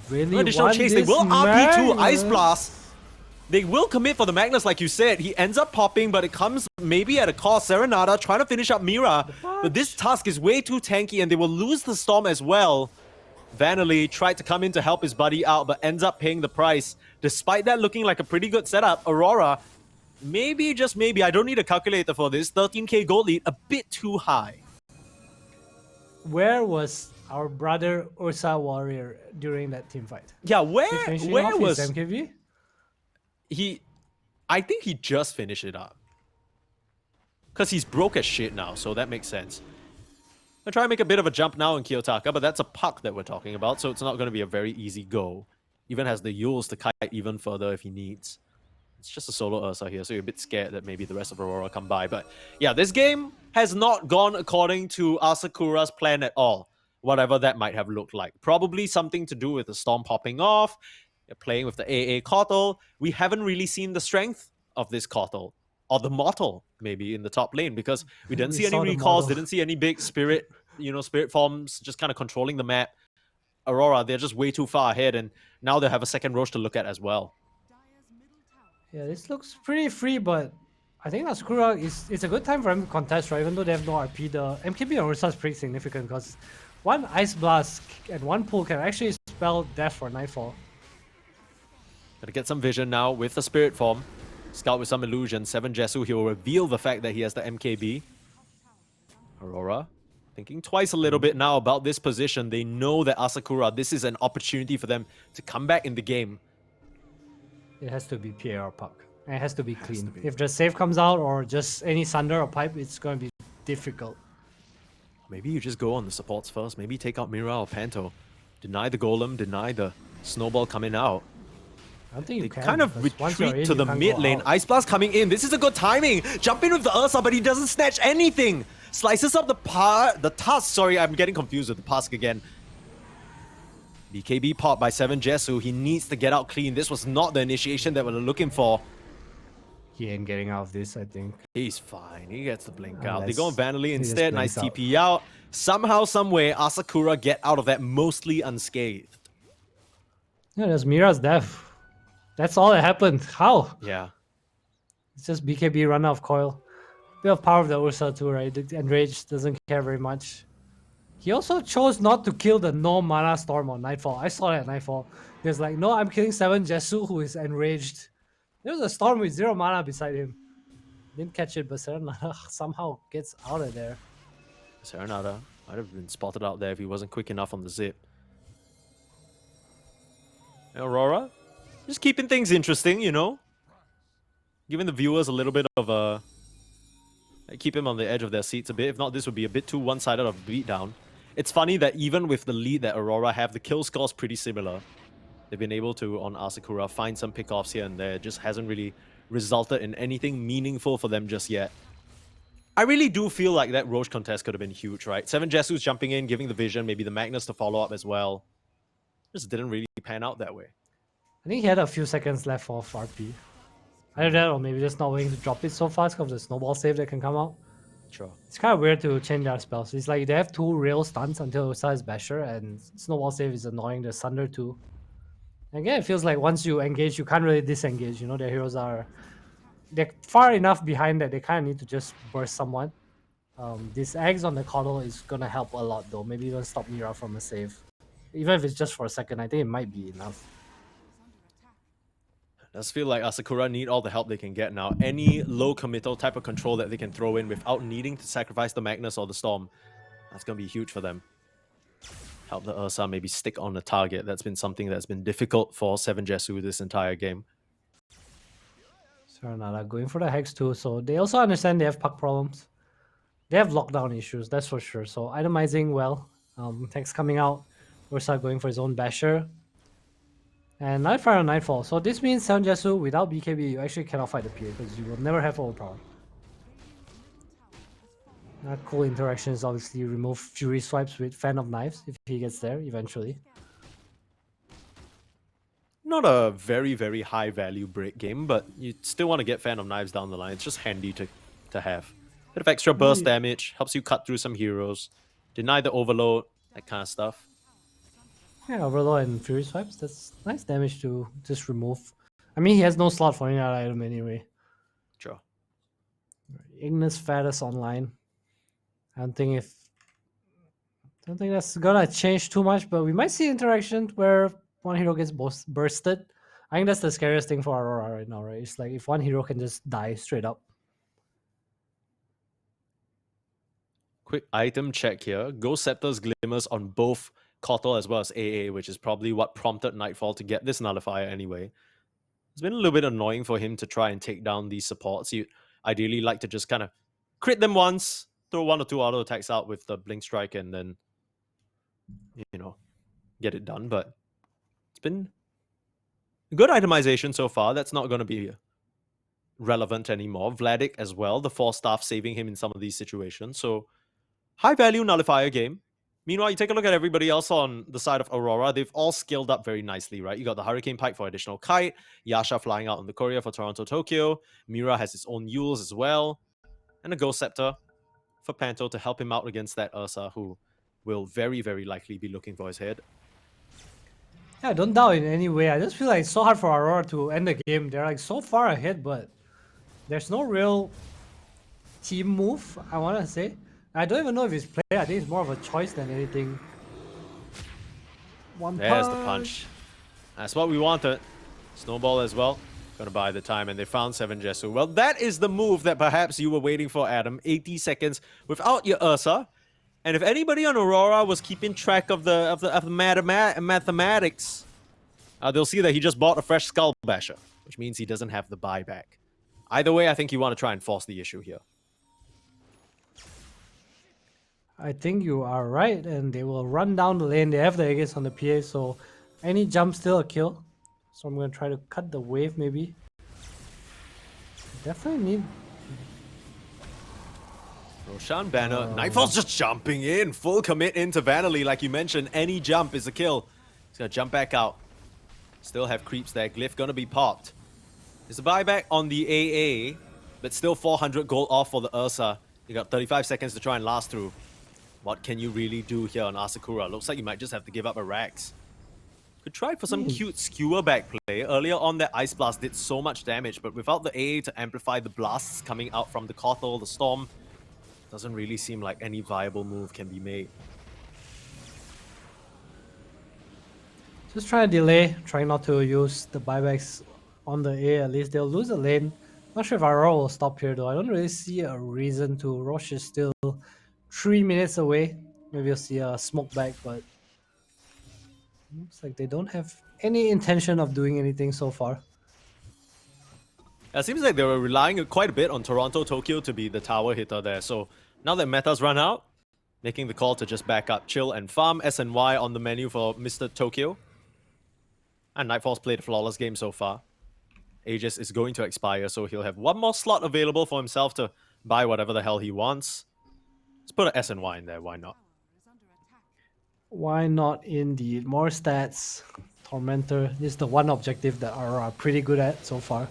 B: Really
A: No additional
B: want
A: chase. They
B: this
A: will RP2 Ice
B: Magnus?
A: Blast. They will commit for the Magnus, like you said. He ends up popping, but it comes maybe at a cost. Serenada trying to finish up Mira. But this task is way too tanky, and they will lose the Storm as well. Vanilley tried to come in to help his buddy out, but ends up paying the price. Despite that looking like a pretty good setup, Aurora, maybe, just maybe, I don't need a calculator for this, 13k gold lead, a bit too high.
B: Where was our brother Ursa Warrior during that team fight?
A: Yeah,
B: Did he finish it
A: where
B: off
A: was
B: his MKV?
A: he? I think he just finished it up. Because he's broke as shit now, so that makes sense. I'll try and make a bit of a jump now in Kiyotaka, but that's a puck that we're talking about, so it's not going to be a very easy go. Even has the Yules to kite even further if he needs. It's just a solo Ursa here, so you're a bit scared that maybe the rest of Aurora come by. But yeah, this game has not gone according to ASAKURA's plan at all, whatever that might have looked like. Probably something to do with the Storm popping off, playing with the AA Kotal. We haven't really seen the strength of this Kotal, or the Mortal, maybe, in the top lane, because we didn't see any
B: saw the
A: recalls,
B: model.
A: didn't see any big spirit, spirit forms just kind of controlling the map. Aurora, they're just way too far ahead, and now they have a second Roche to look at as well.
B: Yeah, this looks pretty free, but I think Asakura it's a good time for them to contest, right? Even though they have no RP, the MKB on Ursa is pretty significant because one Ice Blast and one pull can actually spell death for Nightfall.
A: Gotta get some vision now with the Spirit form. Scout with some illusion. 7 Jesu, he will reveal the fact that he has the MKB. Aurora thinking twice a little bit now about this position. They know that Asakura, this is an opportunity for them to come back in the game.
B: It has to be PAR puck. And it has to be clean. If the save comes out or just any Sunder or Pipe, it's going to be difficult.
A: Maybe you just go on the supports first. Maybe take out Mira or Panto. Deny the Golem, deny the Snowball coming out.
B: I don't think you
A: They
B: can.
A: kind of
B: because once you're
A: retreat
B: in,
A: to
B: you
A: the
B: can't
A: mid
B: go
A: lane.
B: out.
A: Ice Blast coming in. This is a good timing. Jump in with the Ursa, but he doesn't snatch anything. Slices up the tusk. Sorry, I'm getting confused with the Tusk again. BKB pop by 7 Jesu. He needs to get out clean. This was not the initiation that we were looking for.
B: He ain't getting out of this, I think.
A: He's fine. He gets the blink out. They
B: Unless
A: go on Vanilley
B: he just
A: instead. Nice
B: blinks out.
A: TP out. Somehow, someway, Asakura get out of that mostly unscathed.
B: Yeah, there's Mira's death. That's all that happened. How?
A: Yeah.
B: It's just BKB run out of coil. Bit of power of the Ursa too, right? The Enrage doesn't care very much. He also chose not to kill the no mana storm on Nightfall. I saw that at Nightfall. There's like, no, I'm killing 7 Jesu who is enraged. There was a storm with 0 mana beside him. Didn't catch it, but Serenada somehow gets out of there.
A: Serenada might have been spotted out there if he wasn't quick enough on the zip. Aurora, just keeping things interesting, you know? Giving the viewers a little bit of a... keep him on the edge of their seats a bit. If not, this would be a bit too one-sided of a beatdown. It's funny that even with the lead that Aurora have, the kill score's pretty similar. They've been able to, on ASAKURA, find some pickoffs here and there. It just hasn't really resulted in anything meaningful for them just yet. I really do feel like that Roche contest could have been huge, right? 7 Jesu's jumping in, giving the vision, maybe the Magnus to follow up as well. Just didn't really pan out that way.
B: I think he had a few seconds left of RP. Either that or maybe just not willing to drop it so fast because of the snowball save that can come out.
A: Sure.
B: It's kind of weird to change their spells. It's like they have 2 real stunts until Ursa Basher, and snowball save is annoying. The Sunder too. Again, it feels like once you engage, you can't really disengage. You know, their heroes they're far enough behind that they kind of need to just burst someone. This eggs on the Coddle is gonna help a lot though. Maybe even stop Mira from a save. Even if it's just for a second, I think it might be enough.
A: It does feel like ASAKURA need all the help they can get now. Any low committal type of control that they can throw in without needing to sacrifice the Magnus or the Storm, that's going to be huge for them. Help the Ursa maybe stick on the target. That's been something that's been difficult for 7 Jesu this entire game.
B: Serenada going for the Hex too, so they also understand they have puck problems. They have lockdown issues, that's for sure. So itemizing well. Hex coming out. Ursa going for his own Basher. And Nightfire on Nightfall. So this means 7 Jesu without BKB, you actually cannot fight the PA because you will never have overpower. That cool interaction is obviously remove Fury swipes with Fan of Knives if he gets there eventually.
A: Not a very, very high value break game, but you still want to get Fan of Knives down the line. It's just handy to have. Bit of extra burst damage, helps you cut through some heroes, deny the overload, that kind of stuff.
B: Yeah, Overlord and Fury swipes, that's nice damage to just remove. I mean, he has no slot for any other item anyway.
A: Sure.
B: Ignis Fatus online. I don't think that's gonna change too much, but we might see interaction where one hero gets bursted. I think that's the scariest thing for Aurora right now, right? It's like if one hero can just die straight up.
A: Quick item check here. Ghost Scepter's Glimmers on both Kotal as well as AA, which is probably what prompted Nightfall to get this nullifier anyway. It's been a little bit annoying for him to try and take down these supports. You ideally like to just kind of crit them once, throw 1 or 2 auto attacks out with the Blink Strike, and then, you know, get it done. But it's been good itemization so far. That's not going to be relevant anymore. Vladik as well, the 4 staff saving him in some of these situations. So high value nullifier game. Meanwhile, you take a look at everybody else on the side of Aurora. They've all scaled up very nicely, right? You got the Hurricane Pike for additional kite, Yasha flying out on the courier for Toronto, Tokyo. Mira has his own Yules as well, and a Ghost Scepter for Panto to help him out against that Ursa, who will very, very likely be looking for his head.
B: Yeah, don't doubt in any way. I just feel like it's so hard for Aurora to end the game. They're like so far ahead, but there's no real team move, I want to say. I don't even know if it's play. I think it's more of a choice than anything.
A: There's the punch. That's what we wanted. Snowball as well. Gonna buy the time, and they found 7 Jesu. Well, that is the move that perhaps you were waiting for, Adam. 80 seconds without your Ursa. And if anybody on Aurora was keeping track of the mathematics, they'll see that he just bought a fresh Skull Basher, which means he doesn't have the buyback. Either way, I think you want to try and force the issue here.
B: I think you are right, and they will run down the lane. They have the Aegis on the PA, so any jump still a kill. So I'm going to try to cut the wave, maybe. Definitely need...
A: Roshan Banner. Nightfall's just jumping in. Full commit into Vanilley. Like you mentioned, any jump is a kill. He's going to jump back out. Still have creeps there. Glyph going to be popped. There's a buyback on the AA, but still 400 gold off for the Ursa. You got 35 seconds to try and last through. What can you really do here on ASAKURA? Looks like you might just have to give up a Rax. Could try for some cute skewer back play. Earlier on, that Ice Blast did so much damage, but without the AA to amplify the blasts coming out from the Kotal, the Storm, doesn't really seem like any viable move can be made.
B: Just trying to delay, trying not to use the buybacks on the A. At least they'll lose the lane. Not sure if Aurora will stop here though. I don't really see a reason to. Roche is still 3 minutes away. Maybe you'll see a smoke back, but Looks like they don't have any intention of doing anything so far.
A: It seems like they were relying quite a bit on Toronto Tokyo to be the tower hitter there. So now that meta's run out, making the call to just back up, chill, and farm. SNY on the menu for Mr. Tokyo. And Nightfall's played a flawless game so far. Aegis is going to expire, so he'll have one more slot available for himself to buy whatever the hell he wants. Let's put an SNY in there, why not?
B: Why not indeed? More stats. Tormentor. This is the one objective that Aurora are pretty good at so far.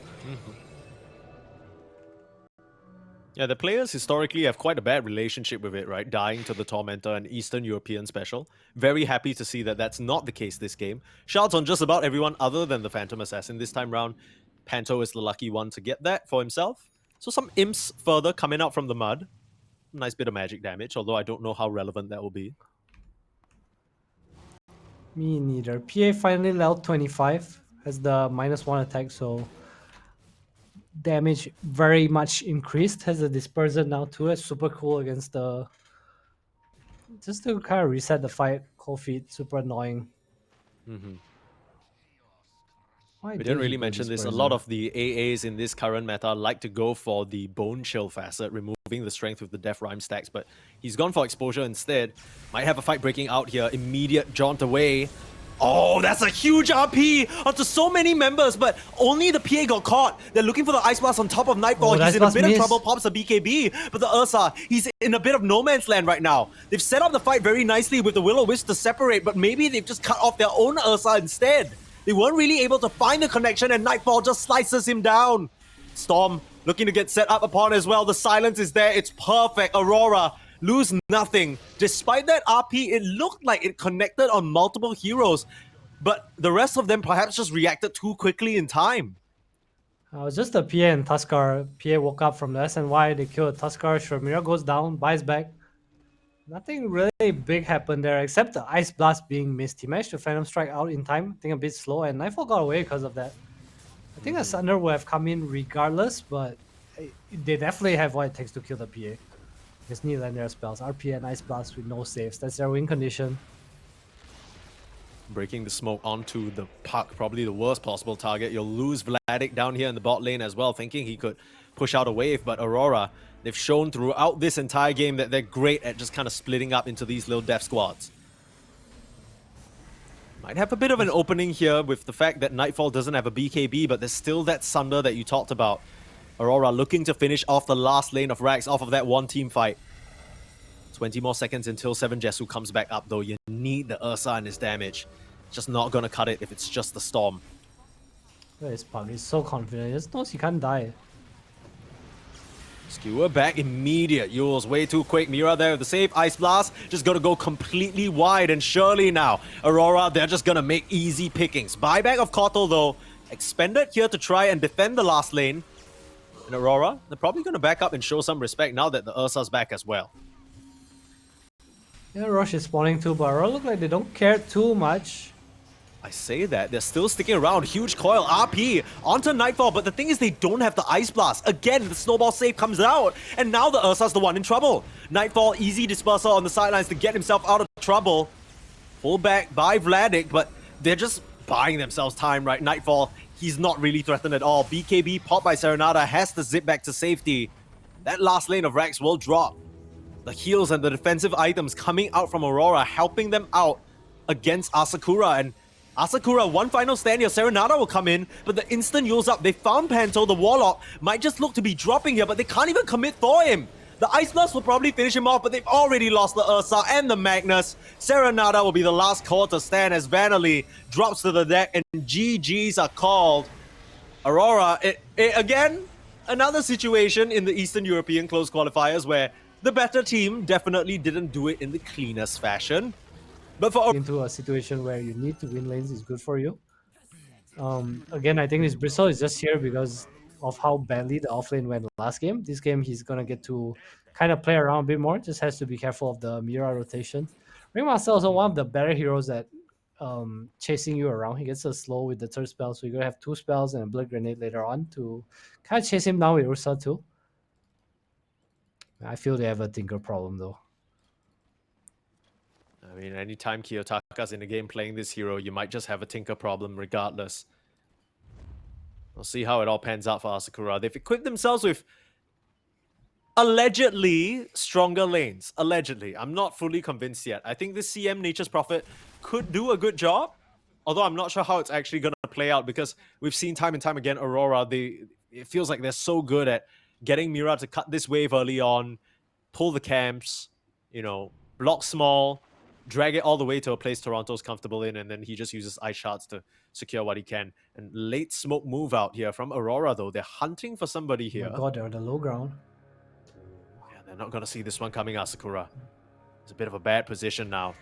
A: Yeah, the players historically have quite a bad relationship with it, right? Dying to the Tormentor and Eastern European special. Very happy to see that that's not the case this game. Shouts on just about everyone other than the Phantom Assassin this time round. Panto is the lucky one to get that for himself. So some imps further coming out from the mud. Nice bit of magic damage, although I don't know how relevant that will be.
B: Me neither. PA finally leveled 25. Has the -1 attack, so damage very much increased. Has a dispersion now too. It's super cool against the... Just to kind of reset the fight. Cold feet, super annoying. Why
A: We
B: did
A: didn't
B: he
A: really
B: go
A: mention this. A
B: dispersion?
A: lot of the AAs in this current meta like to go for the Bone Chill facet, removing the strength with the Death Rhyme stacks, but he's gone for exposure instead. Might have a fight breaking out here. Immediate jaunt away. Oh, that's a huge RP onto so many members, but only the PA got caught. They're looking for the Ice Blast on top of Nightfall.
B: Oh,
A: He's in a
B: Ice
A: bit of
B: Blast
A: trouble,
B: missed.
A: pops a BKB, but the Ursa, he's in a bit of no man's land right now. They've set up the fight very nicely with the Will-O-Wisp to separate, but maybe they've just cut off their own Ursa instead. They weren't really able to find the connection, and Nightfall just slices him down. Storm looking to get set up upon as well. The silence is there. It's perfect. Aurora lose nothing. Despite that RP, it looked like it connected on multiple heroes, but the rest of them perhaps just reacted too quickly in time.
B: It was just the PA and Tuskar. PA woke up from the SNY. They killed Tuskar. Shremira goes down, buys back. Nothing really big happened there except the Ice Blast being missed. He managed to Phantom Strike out in time, I think a bit slow, and Nightfall got away because of that. I think a Sunder would have come in regardless, but they definitely have what it takes to kill the PA. Just need Lanier spells. RP and Ice Blast with no saves. That's their win condition.
A: Breaking the smoke onto the puck, probably the worst possible target. You'll lose Vladik down here in the bot lane as well, thinking he could push out a wave, but Aurora, they've shown throughout this entire game that they're great at just kind of splitting up into these little death squads. Might have a bit of an opening here with the fact that Nightfall doesn't have a BKB, but there's still that Sunder that you talked about. Aurora looking to finish off the last lane of Rax off of that one team fight. 20 more seconds until 7 Jesu comes back up, though. You need the Ursa and his damage. Just not gonna cut it if it's just the Storm.
B: Where is Pug? He's so confident. He just knows he can't die.
A: Skewer back immediate. Yule's way too quick. Mira there with the save. Ice Blast just gotta go completely wide, and surely now Aurora, they're just gonna make easy pickings. Buyback of Kotal though, expended here to try and defend the last lane. And Aurora, they're probably gonna back up and show some respect now that the Ursa's back as well.
B: Yeah, Rush is spawning too, but Aurora look like they don't care too much.
A: I say that, they're still sticking around. Huge coil, RP onto Nightfall, but the thing is they don't have the Ice Blast. Again, the snowball save comes out, and now the Ursa's the one in trouble. Nightfall, easy dispersal on the sidelines to get himself out of trouble. Pull back by Vladik, but they're just buying themselves time, right? Nightfall, he's not really threatened at all. BKB popped by Serenata, has to zip back to safety. That last lane of Rax will drop. The heals and the defensive items coming out from Aurora, helping them out against ASAKURA, and ASAKURA, one final stand here. Serenata will come in, but the instant Yule's up. They found Panto. The Warlock might just look to be dropping here, but they can't even commit for him. The Ice Blast will probably finish him off, but they've already lost the Ursa and the Magnus. Serenata will be the last call to stand as Vanally drops to the deck, and GGs are called. Aurora, again, another situation in the Eastern European close qualifiers where the better team definitely didn't do it in the cleanest fashion. But for
B: Into a situation where you need to win lanes is good for you. Again, I think this Bristle is just here because of how badly the offlane went last game. This game, he's gonna get to kind of play around a bit more. Just has to be careful of the Mira rotation. Ringmaster also one of the better heroes at chasing you around. He gets a slow with the third spell, so you're gonna have 2 spells and a blood grenade later on to kind of chase him down with Ursa too. I feel they have a Tinker problem though.
A: I mean, anytime Kiyotaka's in the game playing this hero, you might just have a Tinker problem regardless. We'll see how it all pans out for ASAKURA. They've equipped themselves with allegedly stronger lanes. Allegedly. I'm not fully convinced yet. I think this CM Nature's Prophet could do a good job, although I'm not sure how it's actually going to play out because we've seen time and time again Aurora, it feels like they're so good at getting Mira to cut this wave early on, pull the camps, block small, drag it all the way to a place Toronto's comfortable in, and then he just uses ice shards to secure what he can. And late smoke move out here from Aurora, though. They're hunting for somebody here.
B: Oh my god, they're on the low ground.
A: Yeah, they're not going to see this one coming, ASAKURA. It's a bit of a bad position now.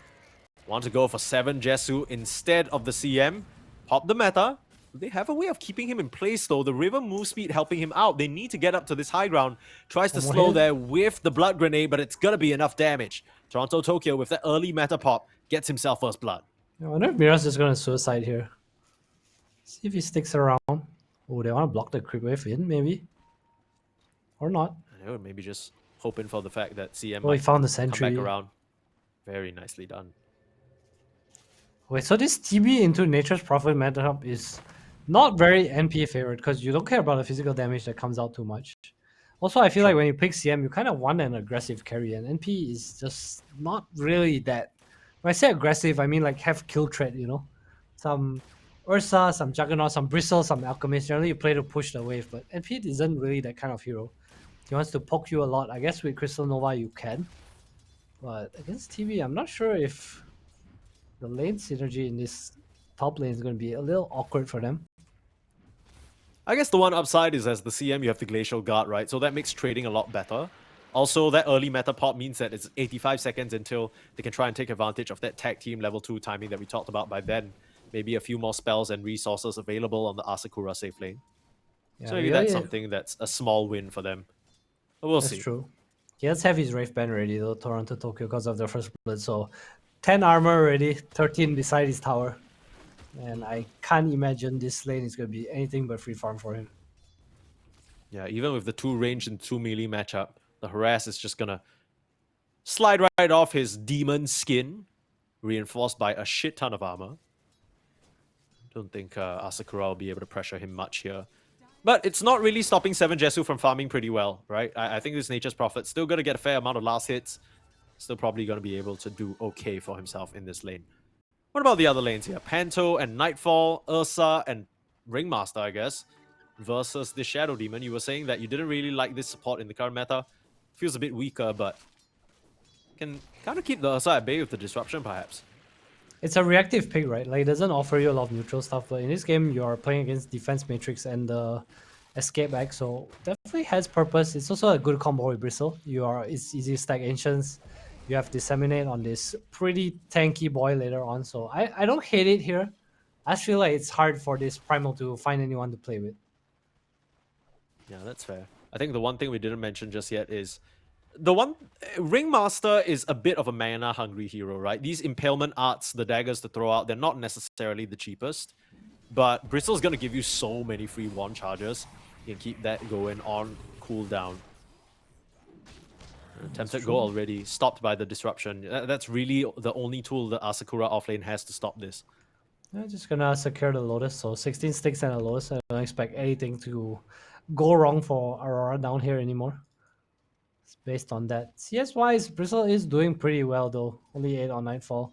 A: Want to go for 7 Jesu instead of the CM. Pop the meta. They have a way of keeping him in place, though. The river move speed helping him out. They need to get up to this high ground. Tries to slow there with the blood grenade, but it's going to be enough damage. Toronto Tokyo, with that early meta pop, gets himself first blood.
B: I wonder if Mira's just going to suicide here. See if he sticks around. Oh, they want to block the creep wave in, maybe? Or not.
A: I know, maybe just hoping for the fact that CM
B: Oh, he found the
A: come
B: sentry.
A: back around. Very nicely done.
B: Wait, so this TB into Nature's Prophet matchup is not very NP favorite because you don't care about the physical damage that comes out too much. Also, I feel like when you pick CM, you kind of want an aggressive carry, and NP is just not really that. When I say aggressive, I mean like have kill threat, Some Ursa, some Juggernaut, some Bristle, some Alchemist. Generally, you play to push the wave, but NP isn't really that kind of hero. He wants to poke you a lot. I guess with Crystal Nova, you can. But against TB, I'm not sure if the lane synergy in this top lane is going to be a little awkward for them.
A: I guess the one upside is as the CM, you have the Glacial Guard, right? So that makes trading a lot better. Also, that early meta pop means that it's 85 seconds until they can try and take advantage of that tag team level 2 timing that we talked about by then. Maybe a few more spells and resources available on the ASAKURA safe lane. Yeah, so maybe that's something that's a small win for them. But we'll see.
B: That's true. He does have his Wraith Band ready though, Toronto Tokyo, because of their first blood. So 10 armor already, 13 beside his tower. And I can't imagine this lane is going to be anything but free farm for him.
A: Yeah, even with the 2 range and 2 melee matchup, the harass is just going to slide right off his demon skin, reinforced by a shit ton of armor. Don't think ASAKURA will be able to pressure him much here. But it's not really stopping 7 Jesu from farming pretty well, right? I think this Nature's Prophet still going to get a fair amount of last hits. Still probably going to be able to do okay for himself in this lane. What about the other lanes here? Panto and Nightfall, Ursa and Ringmaster, I guess, versus the Shadow Demon. You were saying that you didn't really like this support in the current meta. Feels a bit weaker, but can kind of keep the Ursa at bay with the disruption, perhaps.
B: It's a reactive pick, right? Like, it doesn't offer you a lot of neutral stuff, but in this game, you're playing against Defense Matrix and the Escape Bag, so definitely has purpose. It's also a good combo with Bristle. It's easy to stack Ancients. You have Disseminate on this pretty tanky boy later on, so I don't hate it here. I just feel like it's hard for this Primal to find anyone to play with.
A: Yeah, that's fair. I think the one thing we didn't mention just yet is Ringmaster is a bit of a mana-hungry hero, right? These Impalement Arts, the daggers to throw out, they're not necessarily the cheapest, but Bristle's going to give you so many free wand charges. You can keep that going on cooldown. Tempted Go already, stopped by the disruption. That's really the only tool that ASAKURA offlane has to stop this.
B: I'm just gonna secure the Lotus, so 16 sticks and a Lotus. I don't expect anything to go wrong for Aurora down here anymore. It's based on that. CS-wise, Bristle is doing pretty well though. Only 8 on Nightfall.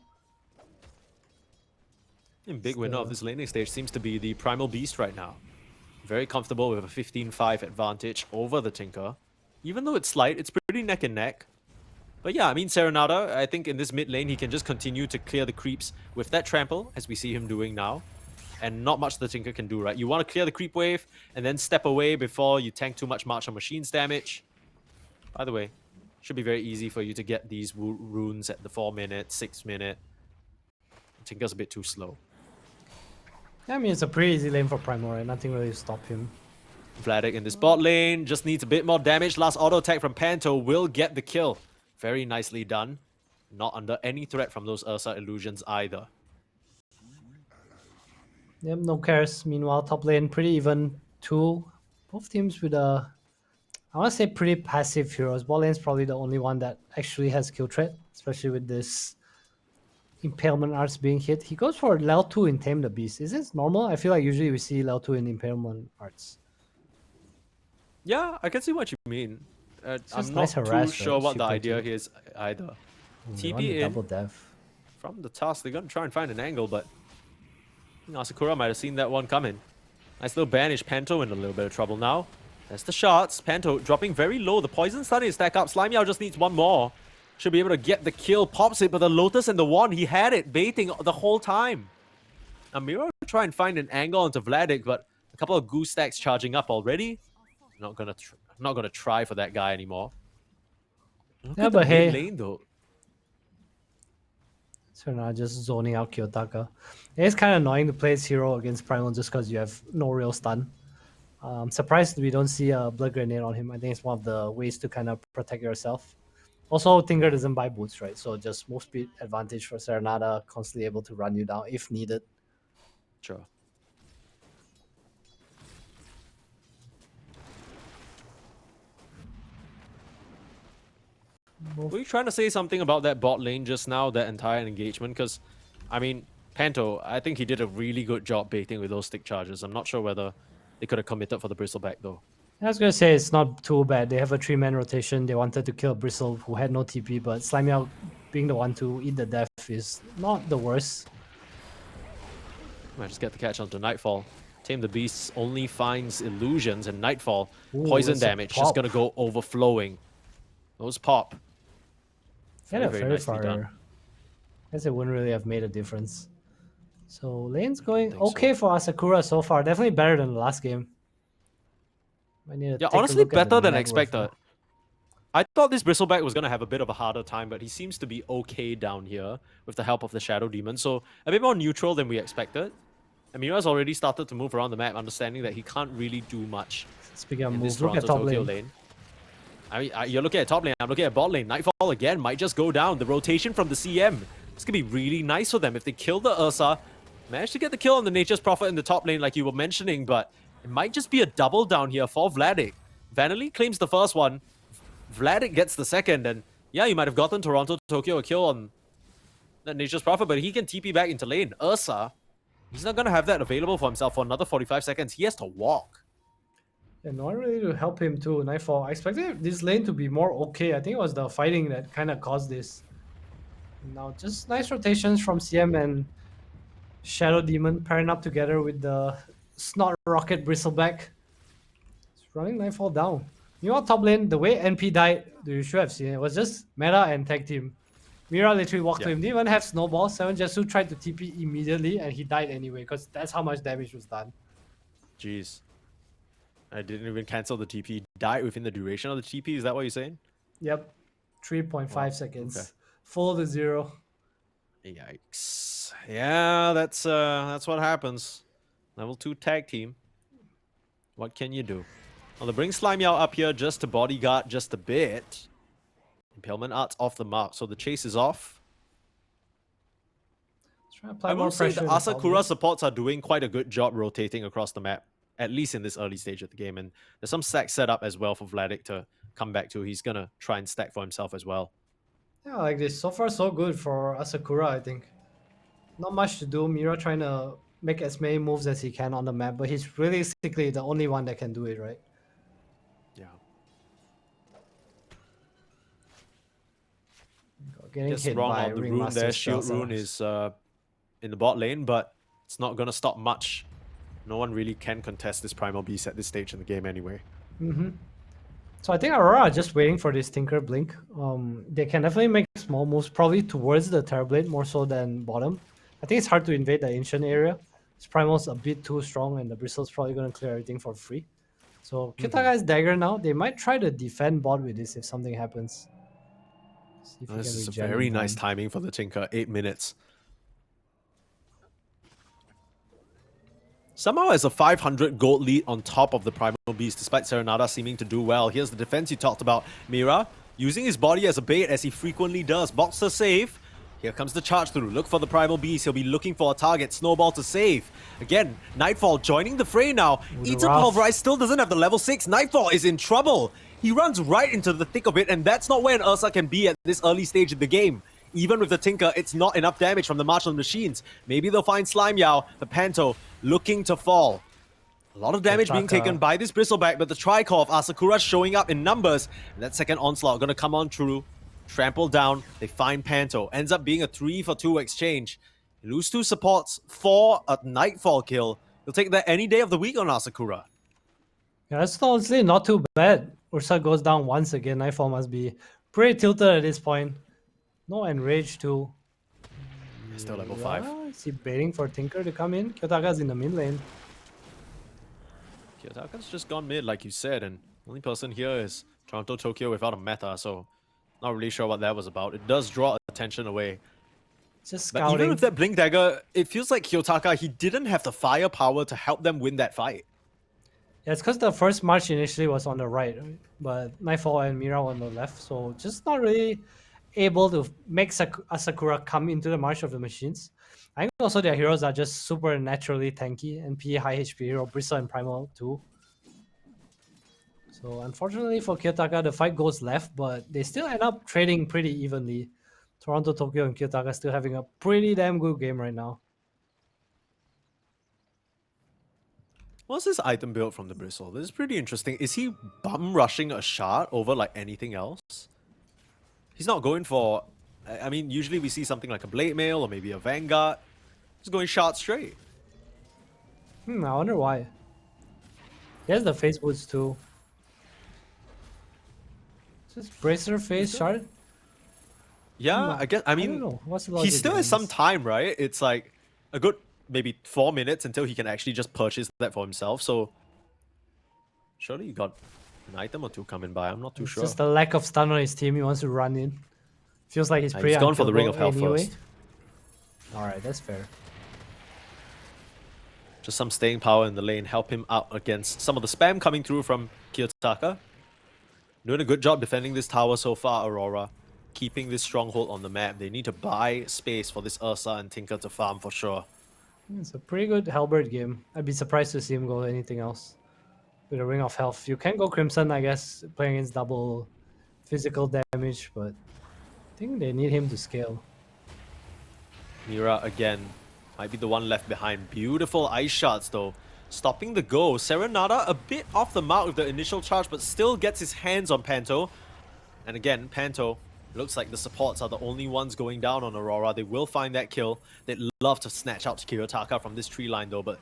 A: And big winner of this laning stage seems to be the Primal Beast right now. Very comfortable with a 15-5 advantage over the Tinker. Even though it's slight, it's pretty neck and neck. But yeah, I mean, Serenada, I think in this mid lane, he can just continue to clear the creeps with that trample, as we see him doing now. And not much the Tinker can do, right? You want to clear the creep wave, and then step away before you tank too much March on Machines damage. By the way, should be very easy for you to get these runes at the 4-minute, 6-minute. Tinker's a bit too slow.
B: Yeah, I mean, it's a pretty easy lane for Primal, right? Nothing really to stop him.
A: Vladik in this bot lane just needs a bit more damage. Last auto attack from Panto will get the kill. Very nicely done. Not under any threat from those Ursa illusions either.
B: Yep, no cares. Meanwhile, top lane pretty even. Both teams with I want to say pretty passive heroes. Bot lane's probably the only one that actually has kill threat, especially with this Impalement Arts being hit. He goes for level 2 in Tame the Beast. Is this normal? I feel like usually we see level 2 in Impalement Arts.
A: Yeah, I can see what you mean.
B: It's
A: I'm
B: just
A: not
B: nice
A: too
B: harass,
A: sure
B: right?
A: what the
B: Super
A: idea
B: kill.
A: here is either.
B: They want the
A: TP
B: double
A: in
B: death.
A: from the task. They're gonna try and find an angle, but ASAKURA might have seen that one coming. Nice little banish. Panto in a little bit of trouble now. That's the shots. Panto dropping very low. The poison starting to stack up. Slimeyao just needs one more. Should be able to get the kill. Pops it, but the Lotus and the Wand, he had it baiting the whole time. Now Miro try and find an angle onto Vladik, but a couple of goose stacks charging up already. Not gonna try for that guy anymore. Look
B: Yeah,
A: at the
B: but
A: mid
B: hey,
A: lane though.
B: so now just zoning out Kiyotaka. It's kind of annoying to play as hero against Primal just because you have no real stun. I'm surprised we don't see a Blood Grenade on him. I think it's one of the ways to kind of protect yourself. Also, Tinker doesn't buy boots, right? So just move speed advantage for Serenada, constantly able to run you down if needed.
A: Sure. Were you trying to say something about that bot lane just now, that entire engagement? Because, I mean, Panto, I think he did a really good job baiting with those stick charges. I'm not sure whether they could have committed for the Bristleback, though.
B: I was gonna say it's not too bad. They have a 3-man rotation. They wanted to kill Bristle, who had no TP, but Slimeyao being the one to eat the death is not the worst.
A: Might just get the catch onto Nightfall. Tame the Beasts only finds illusions, and Nightfall,
B: Ooh,
A: poison
B: it's a
A: damage, just
B: pop.
A: gonna go overflowing. Those pop.
B: Yeah,
A: Very
B: very
A: nicely
B: far.
A: done.
B: I guess it wouldn't really have made a difference. So lane's going
A: think so.
B: okay for Asakura so far. Definitely better than the last game. I need to
A: Yeah,
B: take
A: honestly,
B: a look at the
A: better than
B: net
A: expected.
B: worth now.
A: I thought this Bristleback was going to have a bit of a harder time, but he seems to be okay down here with the help of the Shadow Demon. So a bit more neutral than we expected. Amira's already started to move around the map, understanding that he can't really do much
B: Speaking of
A: in this
B: moves, look at
A: Toronto
B: top
A: Tokyo
B: lane.
A: lane. I mean, you're looking at top lane, I'm looking at bot lane. Nightfall again might just go down. The rotation from the CM. This could be really nice for them if they kill the Ursa. Managed to get the kill on the Nature's Prophet in the top lane like you were mentioning, but it might just be a double down here for Vladik. Vanilley claims the first one. Vladik gets the second, and yeah, you might have gotten Toronto Tokyo a kill on that Nature's Prophet, but he can TP back into lane. Ursa, he's not going to have that available for himself for another 45 seconds. He has to walk.
B: And not really to help him too. Nightfall. I expected this lane to be more okay. I think it was the fighting that kind of caused this. And now just nice rotations from CM and Shadow Demon pairing up together with the Snot Rocket Bristleback. It's running Nightfall down. You know, top lane, the way NP died, you should have seen it, was just meta and tag team. Mira literally walked to him, didn't even have snowball. Seven Jesu tried to TP immediately and he died anyway because that's how much damage was done.
A: Jeez. I didn't even cancel the TP. Died within the duration of the TP. Is that what you're saying?
B: Yep. 3.5
A: Wow.
B: seconds.
A: Okay.
B: Full to 0.
A: Yikes. Yeah, that's what happens. Level 2 tag team. What can you do? Well, they bring Slimeyao up here just to bodyguard just a bit. Impalement Art's off the mark, so the chase is off.
B: Try to apply
A: I
B: more
A: will say the
B: pressure in the top
A: Asakura
B: lane.
A: supports are doing quite a good job rotating across the map, at least in this early stage of the game. And there's some stacks set up as well for Vladik to come back to. He's going to try and stack for himself as well.
B: Yeah, like this. So far, so good for Asakura, I think. Not much to do. Mira trying to make as many moves as he can on the map, but he's realistically the only one that can do it, right?
A: Yeah.
B: Getting
A: Just
B: hit
A: wrong
B: by
A: on the rune
B: Ringmaster
A: there. Shield
B: spells
A: rune
B: are-
A: is in the bot lane, but it's not going to stop much. No one really can contest this Primal Beast at this stage in the game anyway.
B: So I think Aurora are just waiting for this Tinker Blink. They can definitely make small moves, probably towards the Terrorblade more so than bottom. I think it's hard to invade the Ancient area. This Primal's a bit too strong, and the Bristle's probably going to clear everything for free. So Kyutaga's Dagger now. They might try to defend bot with this if something happens. See if he
A: This
B: can
A: is a
B: regen
A: very
B: in
A: nice
B: time.
A: timing for the Tinker. 8 minutes. Somehow has a 500 gold lead on top of the Primal Beast, despite Serenada seeming to do well. Here's the defense you talked about. Mira using his body as a bait, as he frequently does. Boxer save. Here comes the charge through. Look for the Primal Beast. He'll be looking for a target. Snowball to save. Again, Nightfall joining the fray now. Eats a
B: rough.
A: Pulverize, still doesn't have the level 6. Nightfall is in trouble. He runs right into the thick of it, and that's not where an Ursa can be at this early stage of the game. even with the Tinker, it's not enough damage from the Martial Machines. Maybe they'll find Slime Yao, the Panto, looking to fall. A lot of damage being taken by this Bristleback, but the Tricore of ASAKURA showing up in numbers. And that second onslaught gonna come on through. Trample down, they find Panto. Ends up being a 3-for-2 exchange. You lose 2 supports for a Nightfall kill. You'll take that any day of the week on ASAKURA.
B: Yeah, that's honestly not too bad. Ursa goes down once again. Nightfall must be pretty tilted at this point. No enrage too.
A: Still level 5.
B: Is he baiting for Tinker to come in? Kyotaka's in the mid lane.
A: Kyotaka's just gone mid, like you said, and the only person here is Toronto Tokyo without a meta, so not really sure what that was about. It does draw attention away.
B: Just
A: But
B: scouting.
A: even with that Blink Dagger, it feels like Kyotaka, he didn't have the firepower to help them win that fight.
B: Yeah, it's because the first march initially was on the right, but Nightfall and Mira were on the left, so just not really able to make Asakura come into the march of the machines. I think also their heroes are just super naturally tanky, NP, high HP hero, Bristle and Primal too. So unfortunately for Kyotaka, the fight goes left, but they still end up trading pretty evenly. Toronto, Tokyo, and Kyotaka still having a pretty damn good game right now.
A: What's this item build from the Bristle? This is pretty interesting. Is he bum rushing a shard over like anything else? He's not going for... I mean, usually we see something like a Blade Mail or maybe a Vanguard. He's going shard straight.
B: I wonder why. He has the face boots too. Just bracer face shard?
A: Yeah, I guess. I mean,
B: don't know. What's the
A: he
B: logic
A: still
B: behind
A: has some
B: this?
A: time, right? It's like a good maybe 4 minutes until he can actually just purchase that for himself. So surely you got an item or two coming by. I'm not too
B: It's
A: sure.
B: just the lack of stun on his team. He wants to run in. Feels like he's pretty
A: He's gone for the Ring of Hell
B: anyway.
A: first.
B: Alright, that's fair.
A: Just some staying power in the lane, help him out against some of the spam coming through from Kyotaka. Doing a good job defending this tower so far, Aurora. Keeping this stronghold on the map. They need to buy space for this Ursa and Tinker to farm for sure.
B: It's a pretty good Halberd game. I'd be surprised to see him go anything else. With a Ring of Health. You can go Crimson, I guess, playing against double physical damage, but I think they need him to scale.
A: Mira again might be the one left behind. Beautiful ice shards though. Stopping the go. Serenada a bit off the mark with the initial charge, but still gets his hands on Panto. And again, Panto, looks like the supports are the only ones going down on Aurora. They will find that kill. They'd love to snatch out Kyotaka from this tree line though, but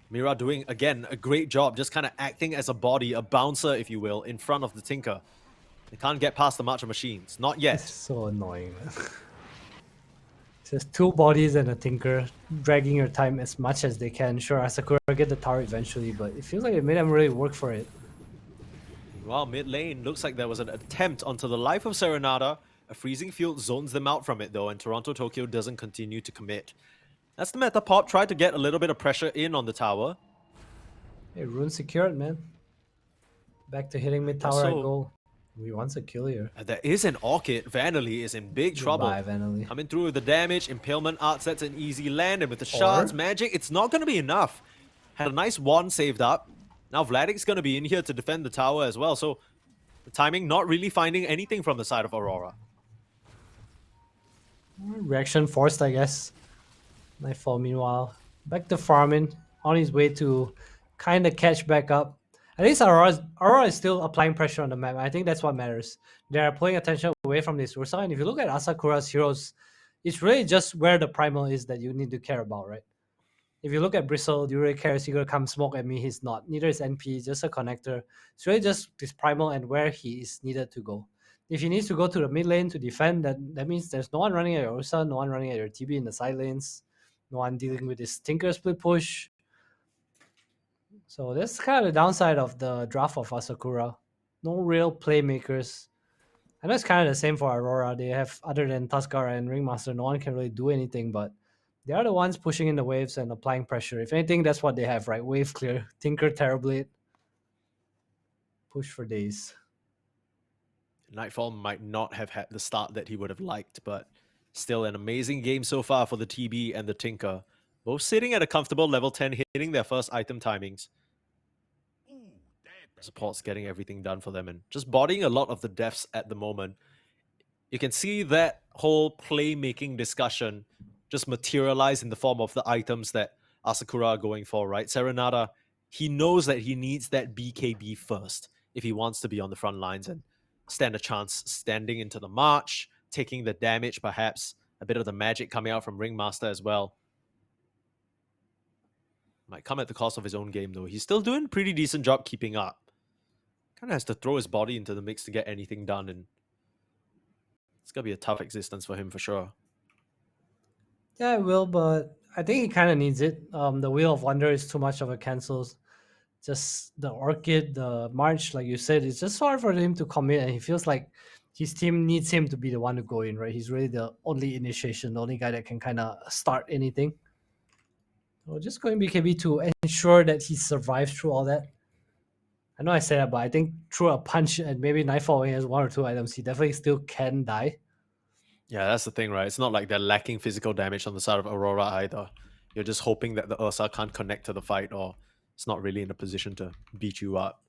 A: Mira doing, again, a great job, just kind of acting as a body, a bouncer, if you will, in front of the Tinker. They can't get past the March of Machines. Not
B: It's
A: yet.
B: so annoying, man. It's just 2 bodies and a Tinker dragging your time as much as they can. Sure, Asakura get the tower eventually, but it feels like it made them really work for it.
A: Well, mid lane, looks like there was an attempt onto the life of Serenada. A freezing field zones them out from it though, and Toronto Tokyo doesn't continue to commit. That's the meta. Pop tried to get a little bit of pressure in on the tower.
B: Hey, rune secured, man. Back to hitting mid tower
A: So-
B: I go. We wants a kill here.
A: There is an Orchid. Vanderly is in big trouble.
B: Goodbye, Vanderly.
A: Coming through with the damage, Impalement Art sets an easy land, and with the shards, magic, it's not going to be enough. Had a nice wand saved up. Now Vladic's going to be in here to defend the tower as well, so the timing not really finding anything from the side of Aurora.
B: Reaction forced, I guess. Nightfall, meanwhile, back to farming, on his way to kind of catch back up. At least Aurora is still applying pressure on the map. I think that's what matters. They are pulling attention away from this Ursa, and if you look at Asakura's heroes, it's really just where the primal is that you need to care about, right? If you look at Bristle, do you really care? Is he gonna come smoke at me? He's not. Neither is NP, just a connector. It's really just this primal and where he is needed to go. If he needs to go to the mid lane to defend, that means there's no one running at your Ursa, no one running at your TB in the side lanes, no one dealing with this Tinker split push. So that's kind of the downside of the draft of Asakura. No real playmakers. I know it's kind of the same for Aurora. They have, other than Tuskar and Ringmaster, no one can really do anything, but they are the ones pushing in the waves and applying pressure. If anything, that's what they have, right? Wave clear, Tinker, Terrorblade. Push for days.
A: Nightfall might not have had the start that he would have liked, but still an amazing game so far for the TB and the Tinker. Both sitting at a comfortable level 10, hitting their first item timings. Support's getting everything done for them and just bodying a lot of the deaths at the moment. You can see that whole playmaking discussion just materialize in the form of the items that Asakura are going for, right? Serenata, he knows that he needs that BKB first if he wants to be on the front lines and stand a chance standing into the march, taking the damage, perhaps a bit of the magic coming out from Ringmaster as well. Might come at the cost of his own game, though. He's still doing a pretty decent job keeping up. Kind of has to throw his body into the mix to get anything done, and it's going to be a tough existence for him for sure.
B: Yeah, it will, but I think he kind of needs it. The Wheel of Wonder is too much of a cancels. Just the Orchid, the March, like you said, it's just hard for him to commit, and he feels like his team needs him to be the one to go in, right? He's really the only initiation, the only guy that can kind of start anything. So just going BKB to ensure that he survives through all that. I know I said that, but I think through a punch and maybe Nightfall when he has one or two items, he definitely still can die.
A: Yeah, that's the thing, right? It's not like they're lacking physical damage on the side of Aurora either. You're just hoping that the Ursa can't connect to the fight, or it's not really in a position to beat you up.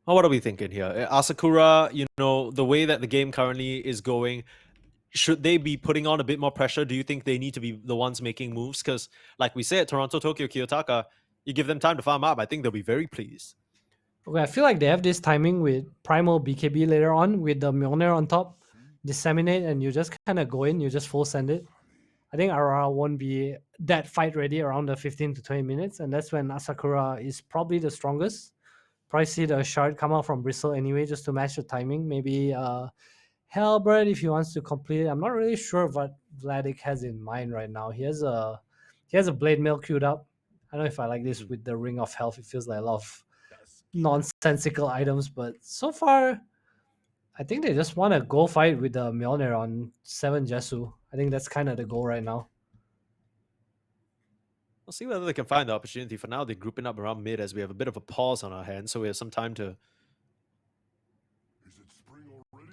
A: Well, what are we thinking here? Asakura, the way that the game currently is going, should they be putting on a bit more pressure? Do you think they need to be the ones making moves? Because, like we said, Toronto, Tokyo, Kiyotaka, you give them time to farm up, I think they'll be very pleased.
B: Okay, I feel like they have this timing with Primal BKB later on with the Mjolnir on top, disseminate, and you just kind of go in, you just full send it. I think Aurora won't be that fight ready around the 15 to 20 minutes, and that's when Asakura is probably the strongest. Probably see the shard come out from Bristle anyway, just to match the timing. Maybe Halberd if he wants to complete it. I'm not really sure what Vladik has in mind right now. He has a blade mail queued up. I don't know if I like this with the Ring of Health. It feels like a lot of nonsensical items, but so far I think they just want to go fight with the Mjolnir on 7 Jesu. I think that's kind of the goal right now.
A: We'll see whether they can find the opportunity. For now, they're grouping up around mid as we have a bit of a pause on our hands, so we have some time to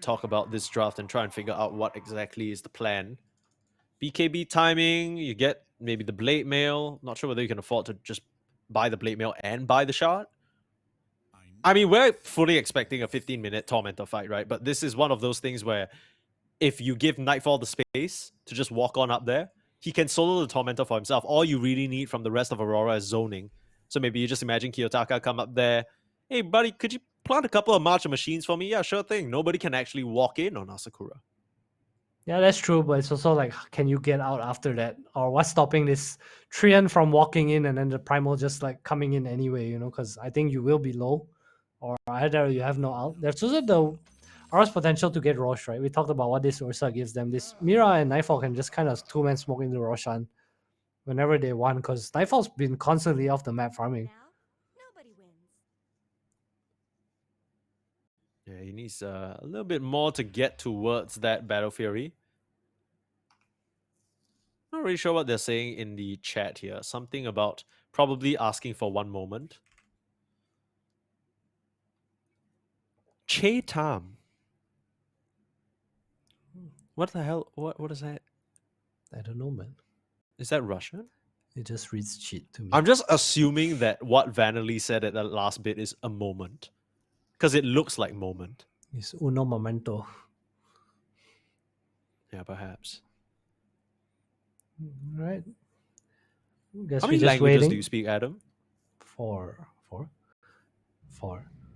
A: talk about this draft and try and figure out what exactly is the plan. BKB timing, you get maybe the blade mail. Not sure whether you can afford to just buy the blade mail and buy the shard. I mean, we're fully expecting a 15-minute Tormentor fight, right? But this is one of those things where if you give Nightfall the space to just walk on up there, he can solo the Tormentor for himself. All you really need from the rest of Aurora is zoning. So maybe you just imagine Kiyotaka come up there. Hey, buddy, could you plant a couple of March machines for me? Yeah, sure thing. Nobody can actually walk in on Asakura.
B: Yeah, that's true, but it's also like, can you get out after that? Or what's stopping this Trian from walking in and then the Primal just like coming in anyway, because I think you will be low. Or either you have no out. There's also the Aura's potential to get Rosh, right? We talked about what this Ursa gives them. This Mira and Nightfall can just kind of two-man smoke into Roshan whenever they want, because Nightfall's been constantly off the map farming.
C: Nobody wins.
A: Yeah, he needs a little bit more to get towards that Battle Fury. Not really sure what they're saying in the chat here. Something about probably asking for one moment. Che Tam. What the hell? What is that?
B: I don't know, man.
A: Is that Russian?
B: It just reads cheat to me.
A: I'm just assuming that what Vanelli said at that last bit is a moment. Because it looks like moment.
B: It's uno momento.
A: Yeah, perhaps.
B: Right. Guess
A: How
B: we're
A: many
B: just
A: languages
B: waiting.
A: do you speak, Adam?
B: Four.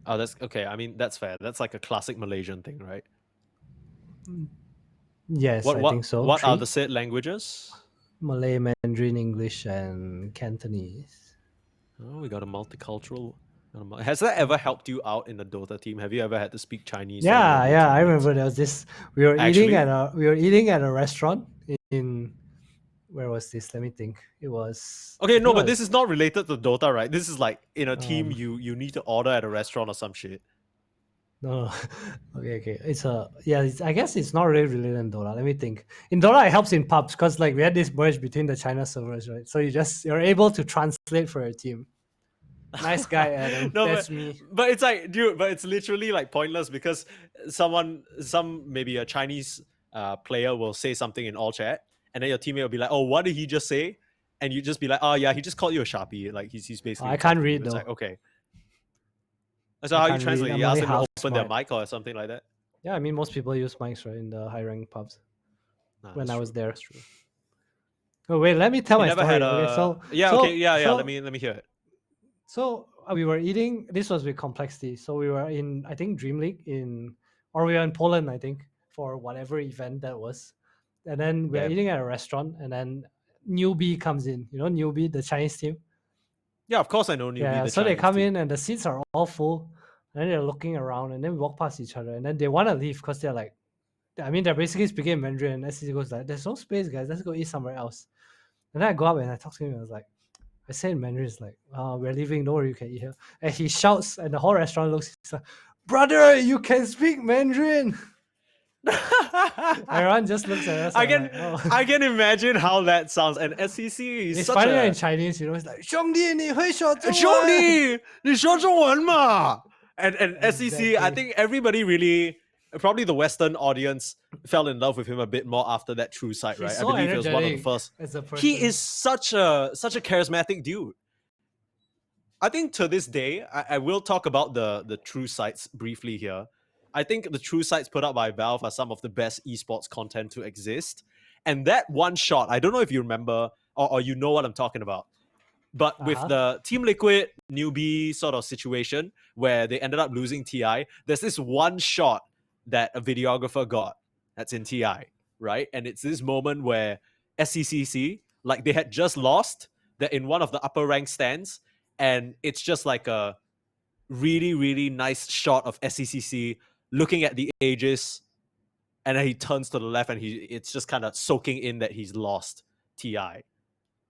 A: Oh, that's okay. I mean, that's fair. That's like a classic Malaysian thing, right?
B: Yes, I think so.
A: What are
B: Three.
A: the said languages?
B: Malay, Mandarin, English, and Cantonese.
A: Oh, we got a multicultural. Has that ever helped you out in the Dota team? Have you ever had to speak Chinese? for
B: Yeah,
A: your
B: yeah.
A: teammates?
B: I remember there was this. We were
A: Actually?
B: eating at a restaurant in where was this? Let me think. It was
A: Okay,
B: I
A: no,
B: think
A: but
B: it
A: this
B: was,
A: is not related to Dota, right? This is like in a team
B: um,
A: you need to order at a restaurant or some shit.
B: no. Okay. I guess it's not really related in Dota. Let me think. In Dota, it helps in pubs because like we had this merge between the China servers, right? So you're able to translate for your team. Nice guy, Adam.
A: No,
B: That's me.
A: but it's like, dude, but it's literally like pointless because maybe a Chinese player will say something in all chat, and then your teammate will be like, "Oh, what did he just say?" And you just be like, "Oh yeah, he just called you a sharpie." Like he's basically
B: I can't
A: insulting you.
B: read
A: It's
B: though.
A: like, okay, So
B: I
A: how you
B: can't read.
A: translate?
B: I'm
A: You ask
B: only
A: them to
B: half
A: open their
B: smart.
A: mic or something like that?
B: Yeah, I mean most people use mics, right, in the high rank pubs
A: Nah,
B: when
A: that's
B: I
A: true.
B: was there.
A: That's true.
B: Oh wait, let me tell
A: You
B: my
A: never had
B: story. Okay,
A: a
B: so
A: yeah. Okay,
B: so
A: yeah, yeah.
B: so
A: Let me hear it.
B: so we were eating. This was with complexity. So we were in, I think, DreamLeague or we were in Poland, I think, for whatever event that was. And then we are
A: Damn.
B: eating at a restaurant, and then newbie comes in. You know, newbie, the Chinese team.
A: Yeah, of course I know newbie
B: Yeah.
A: the
B: So they
A: Chinese
B: come
A: team.
B: in, and the seats are all full. And then they're looking around, and then we walk past each other, and then they want to leave because they're like, I mean, they're basically speaking in Mandarin. And SCC goes like, "There's no space, guys. Let's go eat somewhere else." And then I go up and I talk to him. I was like, I say in Mandarin, it's like, we're leaving, don't worry, you can eat here. And he shouts, and the whole restaurant looks, he's like, brother, you can speak Mandarin. Everyone just looks at us
A: I
B: and
A: can
B: like, oh.
A: I can imagine how that sounds. And SCC is
B: It's
A: such
B: funny in
A: a
B: Chinese, you know, it's like, 兄弟,你会说中文?
A: 兄弟，你说中文嘛? And SCC, I
B: Exactly.
A: think everybody really, probably the Western audience, fell in love with him a bit more after that True Sight,
B: He's
A: right? I
B: so
A: believe it was one of the
B: energetic
A: first.
B: as a person.
A: He is such a charismatic dude. I think to this day, I will talk about the True Sights briefly here. I think the True Sights put out by Valve are some of the best esports content to exist. And that one shot, I don't know if you remember or you know what I'm talking about. But with the Team Liquid newbie sort of situation where they ended up losing TI, there's this one shot that a videographer got that's in TI, right? And it's this moment where SCCC, like they had just lost, they're in one of the upper rank stands, and it's just like a really, really nice shot of SCCC looking at the Aegis, and then he turns to the left and it's just kind of soaking in that he's lost TI.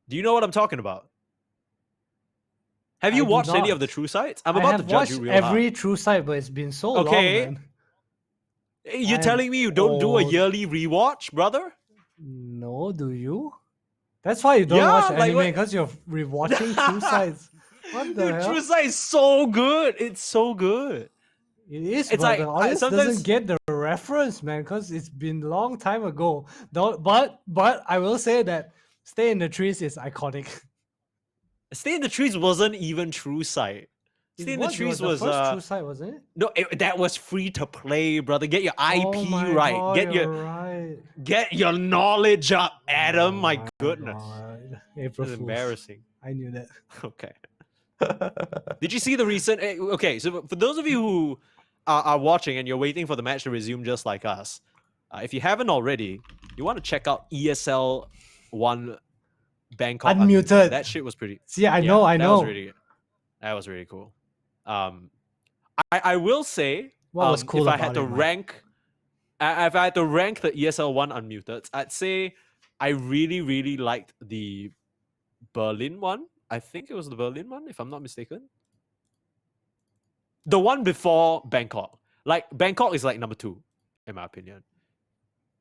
A: Do you know what I'm talking about? Have you
B: I do
A: watched any of the
B: not.
A: True Sights? I'm
B: I
A: about to
B: have
A: judge you
B: watched
A: real
B: every
A: hard.
B: True Sight, but it's been so long,
A: Okay.
B: man.
A: You're
B: I'm
A: telling me you don't do a
B: old.
A: yearly rewatch, brother?
B: No, do you? That's why you don't
A: Yeah,
B: watch
A: like
B: anime,
A: what?
B: because you're rewatching True Sights. What the
A: Dude, True
B: hell?
A: Sight is so good. It's so good.
B: It is,
A: It's
B: but the
A: like
B: audience doesn't
A: sometimes
B: get the reference, man, because it's been a long time ago. But I will say that Stay in the Trees is iconic.
A: Stay in the Trees wasn't even True Sight. Stay in the
B: It was
A: Trees
B: the
A: was
B: first True Sight, wasn't it?
A: no, that was free to play, brother. Get your
B: Oh
A: IP
B: my
A: right.
B: god, you're right.
A: Get your knowledge up, Adam.
B: Oh
A: My
B: my
A: goodness.
B: god. April
A: That's
B: Fools.
A: embarrassing.
B: I knew that.
A: Okay. Did you see the recent? Okay, so for those of you who are watching and you're waiting for the match to resume, just like us, if you haven't already, you want to check out ESL One Bangkok
B: Unmuted.
A: That shit was pretty.
B: See, I
A: Yeah,
B: know.
A: that was really cool. I will say,
B: What was cool
A: if I
B: about
A: had to
B: it, Mike?
A: rank, if I had to rank the ESL One Unmuted, I'd say I really, really liked the Berlin one. I think it was the Berlin one, if I'm not mistaken. The one before Bangkok. Like, Bangkok is like number 2, in my opinion.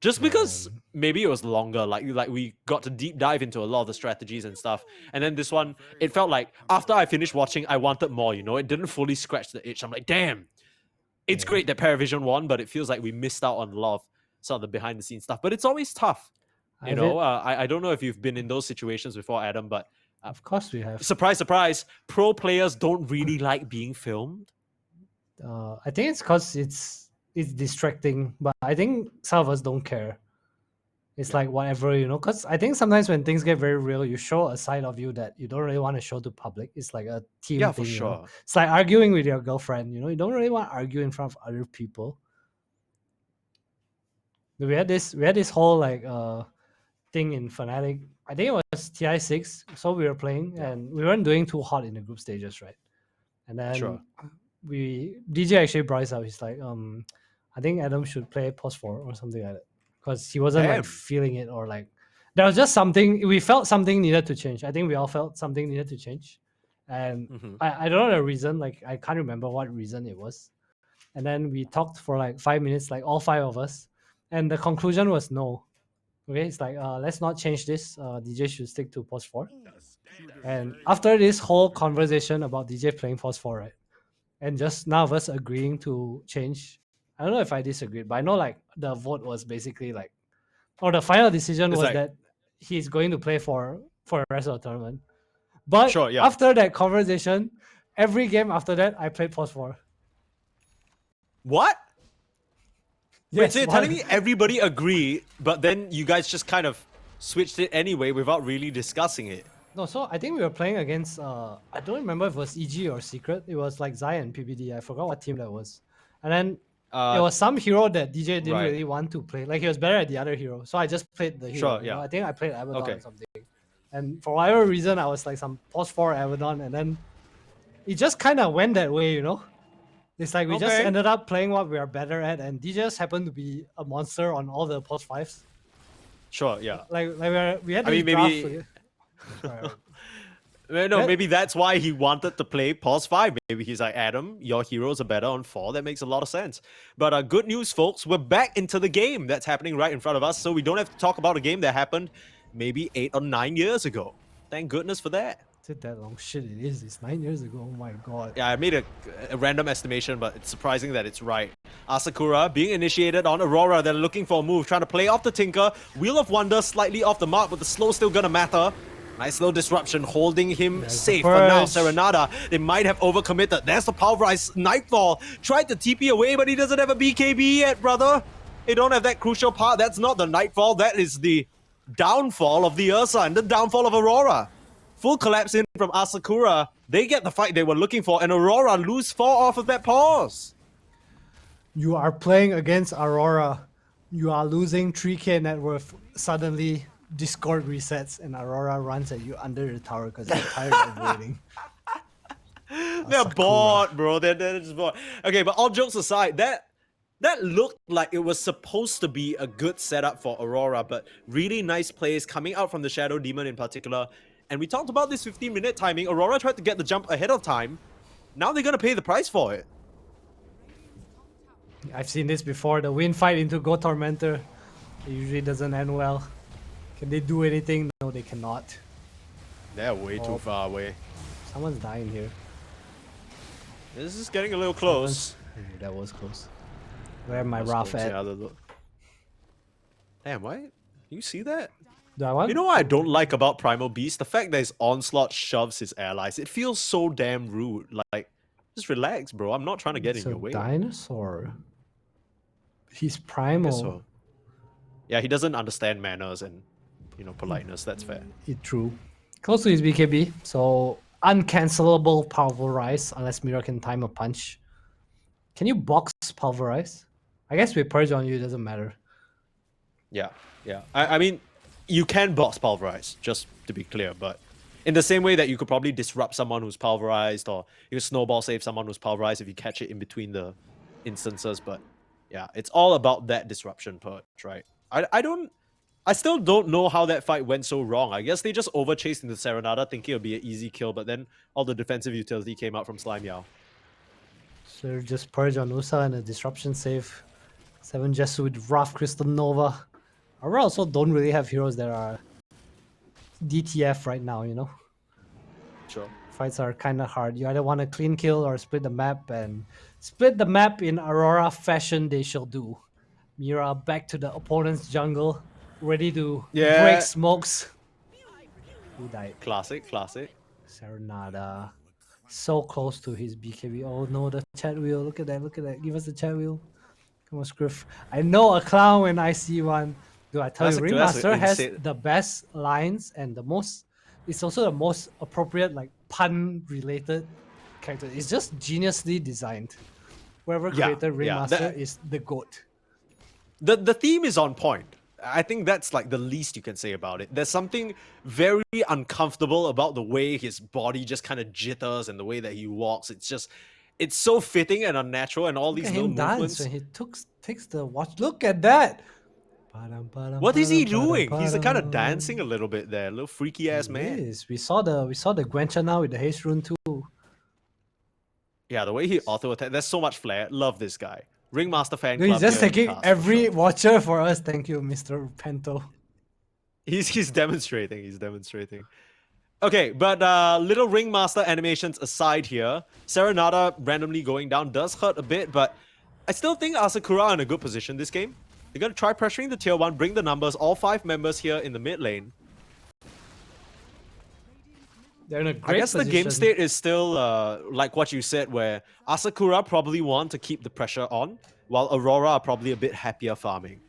A: Just because maybe it was longer, like we got to deep dive into a lot of the strategies and stuff. And then this one, it felt like after I finished watching, I wanted more, you know? It didn't fully scratch the itch. I'm like, damn, it's great that Paravision won, but it feels like we missed out on a lot of some of the behind the scenes stuff. But it's always tough. You know, I don't know if you've been in those situations before, Adam, but
B: of course we have.
A: surprise, surprise, pro players don't really like being filmed.
B: I think it's because it's distracting, but I think some of us don't care. It's like whatever, you know, because I think sometimes when things get very real, you show a side of you that you don't really want to show to public. It's like a team
A: Yeah,
B: thing,
A: for
B: you know?
A: sure.
B: It's like arguing with your girlfriend, you know, you don't really want to argue in front of other people. We had this whole like thing in Fnatic. I think it was TI6, so we were playing and we weren't doing too hot in the group stages, right? And then DJ actually brought us up. He's like, I think Adam should play pos 4 or something like that, because he wasn't like feeling it, or like there was just something, we felt something needed to change. I think we all felt something needed to change, and I don't know the reason. Like I can't remember what reason it was. And then we talked for like 5 minutes, like all 5 of us, and the conclusion was no. Okay, it's like let's not change this. DJ should stick to pos 4. And after this whole conversation about DJ playing pos 4, right? And just none of us agreeing to change. I don't know if I disagreed, but I know like the vote was basically like, or the final decision was that he's going to play for the rest of the tournament. But after that conversation, every game after that, I played pos 4.
A: What? Wait,
B: Yes,
A: so you're
B: why-
A: telling me everybody agreed, but then you guys just kind of switched it anyway without really discussing it?
B: No, so I think we were playing against I don't remember if it was EG or Secret. It was like Zion PBD. I forgot what team that was. And then it was some hero that DJ didn't
A: right.
B: really want to play. Like he was better at the other hero. So I just played the hero.
A: Sure,
B: You know?
A: yeah.
B: I think I played Abaddon
A: Okay.
B: or something. And for whatever reason, I was like some post 4 Abaddon, and then it just kind of went that way, you know? It's like we just
A: Okay.
B: ended up playing what we are better at, and DJ just happened to be a monster on all the post 5s.
A: Sure, yeah.
B: Like we had
A: I
B: this
A: mean, maybe-
B: draft. Sorry.
A: No,
B: That-
A: maybe that's why he wanted to play pause 5. Maybe he's like, Adam, your heroes are better on 4. That makes a lot of sense. But good news, folks. We're back into the game that's happening right in front of us. So we don't have to talk about a game that happened maybe 8 or 9 years ago. Thank goodness for that.
B: Is it that long? Shit, it is. It's 9 years ago. Oh my god.
A: Yeah, I made a random estimation, but it's surprising that it's right. ASAKURA being initiated on Aurora. They're looking for a move, trying to play off the Tinker. Wheel of Wonder slightly off the mark, but the slow still gonna matter. Nice little disruption, holding him
B: There's the
A: safe for now.
B: purge.
A: Serenada, they might have overcommitted. There's the pulverized Nightfall. Tried to TP away, but he doesn't have a BKB yet, brother. They don't have that crucial part. That's not the Nightfall. That is the downfall of the Ursa and the downfall of Aurora. Full collapse in from ASAKURA. They get the fight they were looking for, and Aurora lose 4 off of that pause.
B: You are playing against Aurora. You are losing 3k net worth. Suddenly, Discord resets and Aurora runs at you under the tower because they're tired of waiting.
A: They're
B: ASAKURA.
A: bored, bro. They're just bored. Okay, but all jokes aside, that looked like it was supposed to be a good setup for Aurora, but really nice plays coming out from the Shadow Demon in particular. And we talked about this 15-minute timing. Aurora tried to get the jump ahead of time. Now they're gonna pay the price for it.
B: I've seen this before. The win fight into Go Tormentor. It usually doesn't end well. Can they do anything? No, they cannot.
A: They're way too far away.
B: Someone's dying here.
A: This is getting a little close.
B: Ooh, that was close. Where am I
A: That's
B: rough
A: close,
B: at?
A: yeah, Damn, why? You see that?
B: Do I want?
A: You know what I don't like about Primal Beast? The fact that his Onslaught shoves his allies. It feels so damn rude. Like, just relax, bro. I'm not trying to get in
B: It's a
A: your way.
B: dinosaur. He's
A: I
B: primal.
A: guess so. Yeah, he doesn't understand manners and, politeness. That's fair.
B: It true. Close to his BKB, so uncancelable pulverize unless Mira can time a punch. Can you box pulverize? I guess with purge on you, it doesn't matter.
A: Yeah, yeah. I mean, you can box Pulverize, just to be clear, but in the same way that you could probably disrupt someone who's pulverized, or you can snowball save someone who's pulverized if you catch it in between the instances. But yeah, it's all about that disruption purge, right? I still don't know how that fight went so wrong. I guess they just overchased into Serenada thinking it'll be an easy kill, but then all the defensive utility came out from Slime Yao.
B: So just purge on Usa and a disruption save. 7 Jesu with Rough Crystal Nova. Aurora also don't really have heroes that are DTF right now, you know?
A: Sure.
B: Fights are kind of hard. You either want a clean kill or split the map, and split the map in Aurora fashion they shall do. Mira back to the opponent's jungle, ready to
A: Yeah.
B: break smokes. Who died?
A: Classic, classic.
B: Serenada. So close to his BKB. Oh no, the chat wheel. Look at that, look at that. Give us the chat wheel. Come on, Scriff. I know a clown when I see one. Dude, I tell you,
A: That's a
B: Ringmaster has
A: insane-
B: the best lines and the most. It's also the most appropriate, like pun-related character. It's just geniusly designed. Whoever
A: Yeah,
B: created
A: yeah,
B: Ringmaster
A: that-
B: is the goat.
A: The theme is on point. I think that's like the least you can say about it. There's something very uncomfortable about the way his body just kind of jitters and the way that he walks. It's so fitting and unnatural, and all
B: Look
A: these
B: at
A: little
B: him dance
A: movements.
B: when he takes the watch. Look at that.
A: What is he doing? He's kind of dancing a little bit there, a little freaky ass man.
B: Yes, we saw the Gwencha now with the haste rune too.
A: Yeah, the way he auto attack, there's so much flair. Love this guy. Ringmaster fan
B: Dude,
A: club.
B: he's just
A: here in
B: taking
A: cast, for
B: every
A: sure.
B: watcher for us. Thank you, Mr. Pento.
A: He's demonstrating. He's demonstrating. Okay, but little Ringmaster animations aside here, Serenada randomly going down does hurt a bit, but I still think ASAKURA are in a good position this game. They're going to try pressuring the tier 1, bring the numbers, all 5 members here in the mid lane.
B: They're in a
A: I
B: great
A: guess
B: position.
A: the game state is still like what you said, where ASAKURA probably want to keep the pressure on, while Aurora are probably a bit happier farming.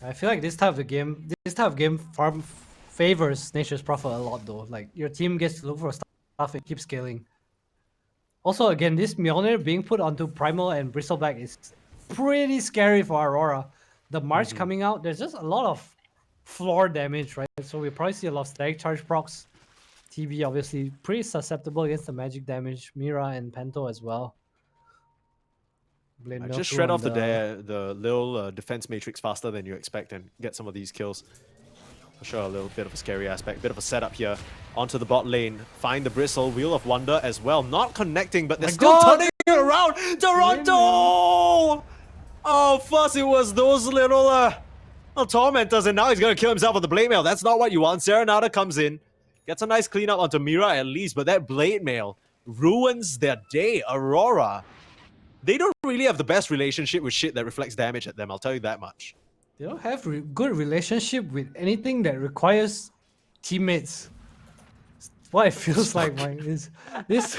B: I feel like this type of game farm favors Nature's Prophet a lot though. Like your team gets to look for stuff and keep scaling. Also, again, this Mjolnir being put onto Primal and Bristleback is pretty scary for Aurora. The March coming out, there's just a lot of floor damage, right? So we probably see a lot of Static Charge procs. TB obviously pretty susceptible against the magic damage. Mira and Pento as well. Blade
A: I
B: Mail
A: just
B: through
A: shred
B: on
A: off the little defense matrix faster than you expect and get some of these kills. For sure, a little bit of a scary aspect, bit of a setup here. Onto the bot lane, find the Bristle, Wheel of Wonder as well. Not connecting, but they're
B: My
A: still
B: God!
A: turning it around. Toronto! Oh, first it was those little tormentors, and now he's gonna kill himself with the blade mail. That's not what you want. Serenada comes in, gets a nice cleanup onto Mira at least, but that blade mail ruins their day. Aurora, they don't really have the best relationship with shit that reflects damage at them, I'll tell you that much.
B: They don't have good relationship with anything that requires teammates. What it feels like, man, is this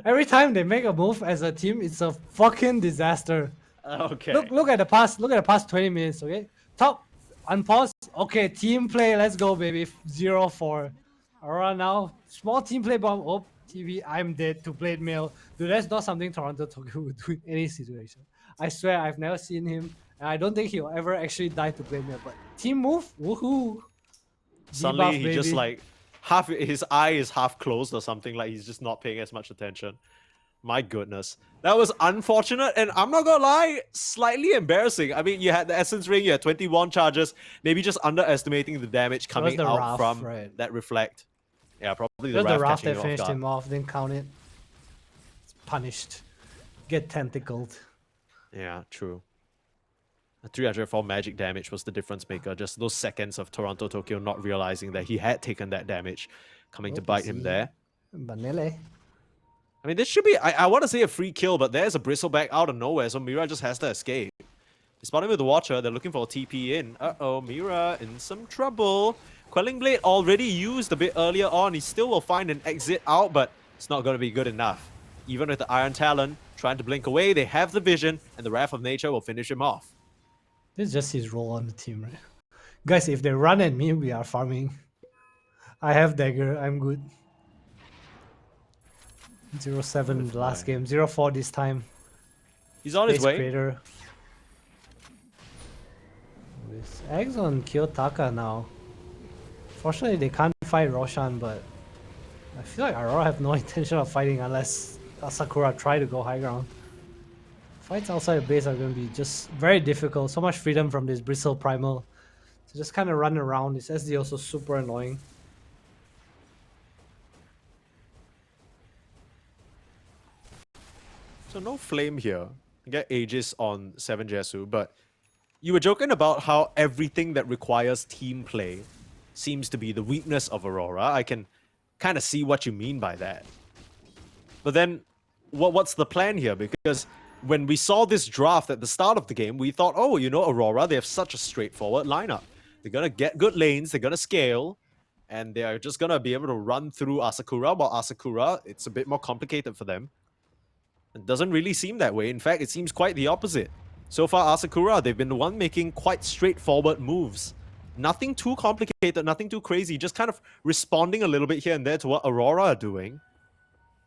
B: every time they make a move as a team, it's a fucking disaster.
A: Okay.
B: Look at the past 20 minutes, okay? Top unpause. Okay, team play, let's go, baby. 0-4. Aurora now. Small team play bomb. Oh, TV, I'm dead to blade mail. Dude, that's not something Toronto Tokyo would do in any situation. I swear I've never seen him, and I don't think he'll ever actually die to blade mail. But team move, woohoo.
A: Suddenly
B: Debuff,
A: he just
B: baby.
A: like half his eye is half closed or something, like he's just not paying as much attention. My goodness. That was unfortunate, and I'm not gonna lie, slightly embarrassing. I mean, you had the Essence Ring, you had 21 charges, maybe just underestimating the damage coming
B: the
A: out
B: Wrath,
A: from
B: right.
A: that Reflect. Yeah, probably
B: Just
A: the
B: the
A: Wrath
B: Wrath
A: catching
B: that
A: you off
B: finished
A: guard.
B: him off, didn't count it. It's punished. Get tentacled.
A: Yeah, true. The 304 magic damage was the difference maker. Just those seconds of Toronto Tokyo not realizing that he had taken that damage, coming to bite him there.
B: Banele.
A: I mean, this should be, I want to say a free kill, but there's a Bristleback out of nowhere, so Mira just has to escape. They spot him with the Watcher, they're looking for a TP in. Uh-oh, Mira in some trouble. Quelling Blade already used a bit earlier on. He still will find an exit out, but it's not going to be good enough. Even with the Iron Talon trying to blink away, they have the vision, and the Wrath of Nature will finish him off.
B: This is just his role on the team, right? Guys, if they run at me, we are farming. I have dagger, I'm good. 0-7 last game, 0-4 this time.
A: He's on his
B: Space
A: way.
B: Creator. With eggs on Kiyotaka now. Fortunately, they can't fight Roshan, but I feel like Aurora have no intention of fighting unless ASAKURA try to go high ground. Fights outside the base are going to be just very difficult. So much freedom from this Bristle Primal. To just kind of run around. This SD also super annoying.
A: So no flame here. Get Aegis on 7 Jesu, but you were joking about how everything that requires team play seems to be the weakness of Aurora. I can kind of see what you mean by that. But then, what's the plan here? Because when we saw this draft at the start of the game, we thought, oh, you know, Aurora, they have such a straightforward lineup. They're going to get good lanes, they're going to scale, and they're just going to be able to run through ASAKURA, while ASAKURA, it's a bit more complicated for them. It doesn't really seem that way. In fact, it seems quite the opposite. So far, ASAKURA, they've been the one making quite straightforward moves. Nothing too complicated, nothing too crazy, just kind of responding a little bit here and there to what Aurora are doing.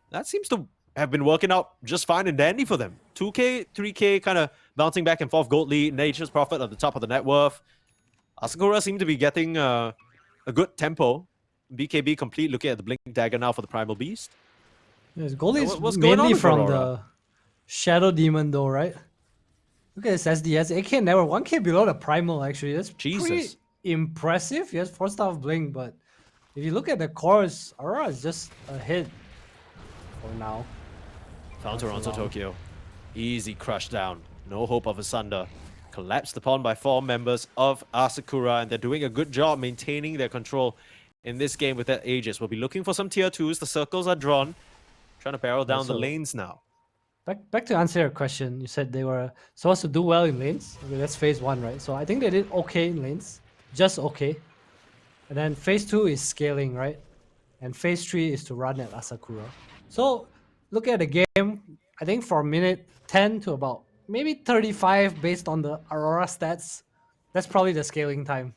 A: That seems to have been working out just fine and dandy for them. 2k, 3k, kind of bouncing back and forth. Gold lead, Nature's Prophet at the top of the net worth. ASAKURA seem to be getting a good tempo. BKB complete, looking at the Blink Dagger now for the Primal Beast.
B: Yes, goal is
A: What's going on
B: mainly
A: with
B: from
A: Aurora?
B: the Shadow Demon though, right? Look at this SDS. AK never 1k below the Primal actually. That's pretty
A: Jesus.
B: impressive. Yes, 4-star of Blink, but if you look at the cores, Aurora is just ahead for now.
A: Found
B: for
A: Toronto
B: long.
A: Tokyo. Easy crush down. No hope of asunder. Collapsed upon by 4 members of ASAKURA, and they're doing a good job maintaining their control in this game with that Aegis. We'll be looking for some tier 2s. The circles are drawn. Trying to barrel down the
B: Also-
A: lanes now.
B: Back to answer your question, you said they were supposed to do well in lanes. Okay, that's phase 1, right? So I think they did okay in lanes. Just okay. And then phase 2 is scaling, right? and phase 3 is to run at Asakura. So look at the game, I think for minute 10 to about maybe 35 based on the Aurora stats, that's probably the scaling time.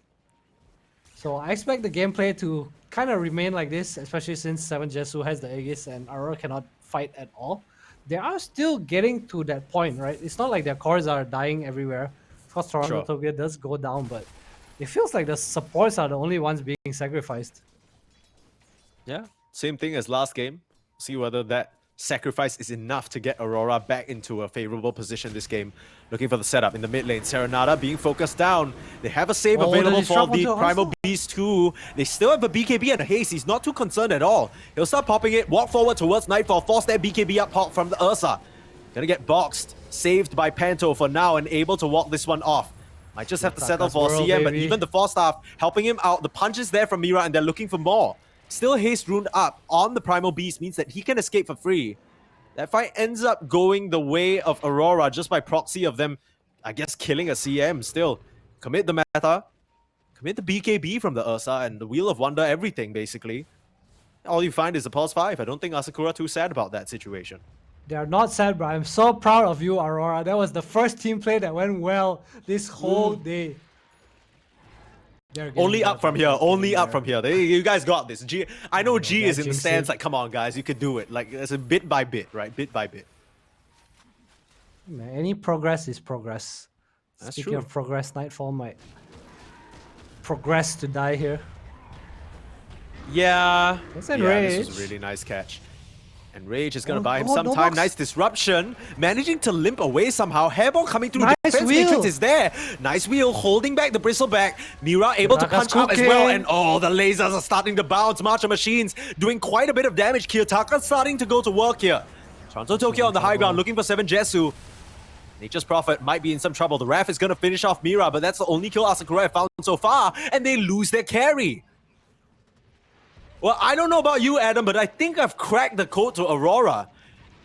B: So I expect the gameplay to kind of remain like this, especially since 7 Jesu has the Aegis and Aurora cannot fight at all. They are still getting to that point, right? It's not like their cores are dying everywhere. Of course, Toronto
A: Sure.
B: Tokyo does go down, but it feels like the supports are the only ones being sacrificed.
A: Yeah, same thing as last game. See whether that sacrifice is enough to get Aurora back into a favorable position this game. Looking for the setup in the mid lane. Serenata being focused down. They have a save
B: Oh,
A: available
B: the
A: for
B: disrupt
A: the
B: onto
A: Primal
B: Hanzo.
A: Beast too. They still have a BKB and a haste. He's not too concerned at all. He'll start popping it, walk forward towards Nightfall, force that BKB up hot from the Ursa. Gonna get boxed. Saved by Panto for now and able to walk this one off. Might just have to settle for
B: World,
A: CM, but
B: baby.
A: even the 4-staff helping him out. The punch is there from Mira and they're looking for more. Still haste runed up on the Primal Beast means that he can escape for free. That fight ends up going the way of Aurora just by proxy of them, I guess, killing a CM still. Commit the meta, commit the BKB from the Ursa and the Wheel of Wonder, everything basically. All you find is a pulse 5. I don't think Asakura too sad about that situation.
B: They are not sad, but I'm so proud of you, Aurora. That was the first team play that went well this whole day.
A: Only up from here. Only up from here. You guys got this. G. I know G is in the stands. Like, come on, guys, you could do it. Like, it's a bit by bit, right? Bit by bit.
B: Man, any progress is progress.
A: That's
B: Speaking
A: true.
B: of progress, Nightfall might progress to die here.
A: Yeah.
B: That's
A: Yeah,
B: Enrage.
A: this was a really nice catch. And Rage is going to
B: Oh,
A: buy him
B: oh,
A: some
B: no
A: time.
B: box.
A: Nice disruption. Managing to limp away somehow. Hairball coming through.
B: Nice
A: Defense
B: wheel.
A: Matrix is there. Nice wheel holding back the Bristleback. Mira able to
B: Kiyotaka's
A: punch up as well.
B: cooking.
A: And oh, the lasers are starting to bounce. Marcher Machines doing quite a bit of damage. Kiyotaka starting to go to work here. Toronto Tokyo on the high ground looking for 7 Jesu. Nature's Prophet might be in some trouble. The Raf is going to finish off Mira, but that's the only kill Asakura have found so far. And they lose their carry. Well, I don't know about you, Adam, but I think I've cracked the code to Aurora.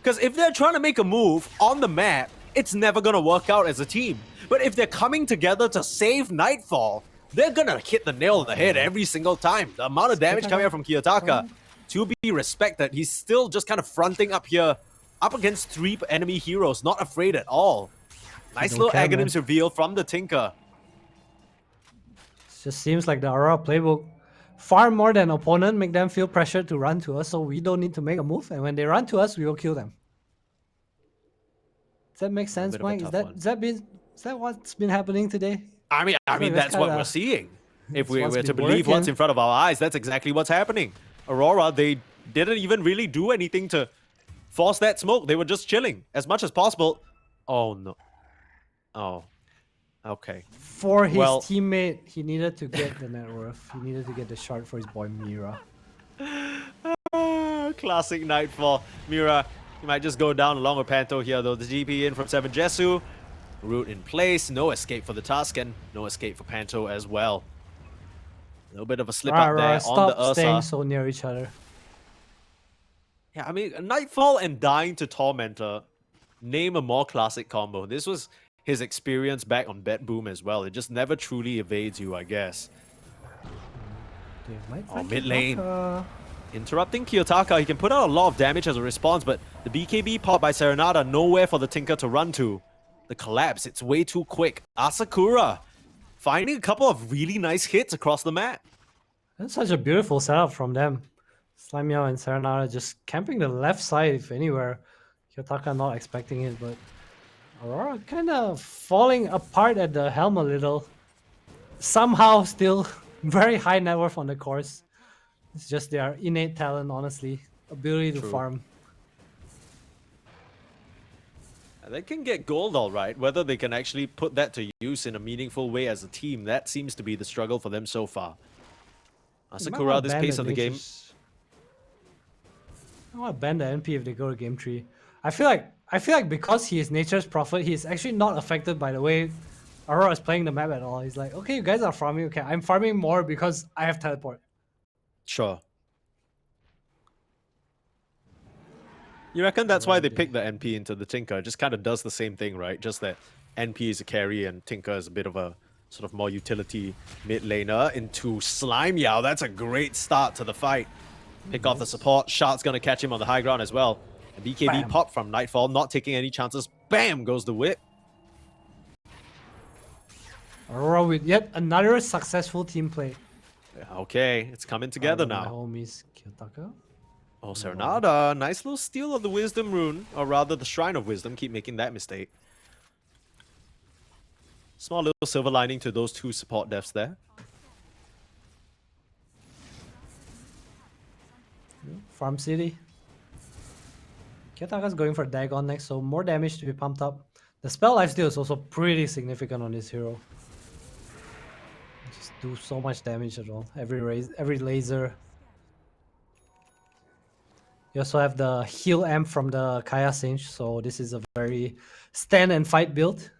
A: Because if they're trying to make a move on the map, it's never going to work out as a team. But if they're coming together to save Nightfall, they're going to hit the nail on the head every single time. The amount of damage coming out from Kiyotaka, to be respected, he's still just kind of fronting up here, up against 3 enemy heroes, not afraid at all. Nice little Aghanims reveal from the Tinker.
B: It just seems like the Aurora playbook far more than opponent make them feel pressured to run to us, so we don't need to make a move. And when they run to us, we will kill them. Does that make sense,
A: bit of a
B: Mike? Is
A: tough one.
B: that what's been happening today?
A: I mean
B: that's
A: that's what
B: kinda-
A: we're seeing. If we
B: what's
A: were to
B: been
A: believe what's
B: working.
A: in front of our eyes, that's exactly what's happening. Aurora, they didn't even really do anything to force that smoke. They were just chilling as much as possible. Oh, no. Oh. Okay.
B: For his
A: Well-
B: teammate, he needed to get the net worth. He needed to get the shard for his boy Mira.
A: Classic Nightfall. Mira, you might just go down along with Panto here, though. The GP in from 7 Jesu. Root in place. No escape for the Tusken. No escape for Panto as well. A little bit of a slip up there on
B: stop
A: the
B: staying
A: Ursa.
B: so near each other.
A: Yeah, I mean, Nightfall and dying to Tormentor, name a more classic combo. This was his experience back on Bet Boom as well. It just never truly evades you, I guess.
B: They might
A: Oh,
B: find
A: mid lane.
B: Kiyotaka.
A: Interrupting Kiyotaka, he can put out a lot of damage as a response, but the BKB pop by Serenata, nowhere for the Tinker to run to. The collapse, it's way too quick. Asakura finding a couple of really nice hits across the map.
B: That's such a beautiful setup from them. Slimeo and Serenata just camping the left side, if anywhere. Kiyotaka not expecting it, but Aurora kind of falling apart at the helm a little. Somehow still very high net worth on the course. It's just their innate talent, honestly. Ability to
A: True.
B: farm.
A: They can get gold all right. Whether they can actually put that to use in a meaningful way as a team, that seems to be the struggle for them so far.
B: They might
A: Asakura,
B: wanna
A: this
B: ban
A: pace of the game.
B: I want to ban the NP if they go to game 3. I feel like because he is Nature's Prophet, he's actually not affected by the way Aurora is playing the map at all. He's like, okay, you guys are farming. Okay, I'm farming more because I have teleport.
A: Sure. You reckon that's why they picked the NP into the Tinker? It just kind of does the same thing, right? Just that NP is a carry and Tinker is a bit of a sort of more utility mid laner into Slime Yao. That's a great start to the fight. Pick off the support. Shard's gonna catch him on the high ground as well. And BKB
B: Bam.
A: pop from Nightfall, not taking any chances. Bam goes the whip.
B: Aurora with yet another successful team play.
A: Okay, it's coming together
B: My
A: now.
B: homies Kiyotaka.
A: Oh, Serenada, nice little steal of the Wisdom rune, or rather the Shrine of Wisdom. Keep making that mistake. Small little silver lining to those two support devs there.
B: Farm City. Kiyotaka's going for Dagon next, so more damage to be pumped up. The spell lifesteal is also pretty significant on this hero. Just do so much damage at all. Every laser. You also have the heal amp from the Kaya Singe, so this is a very stand and fight build.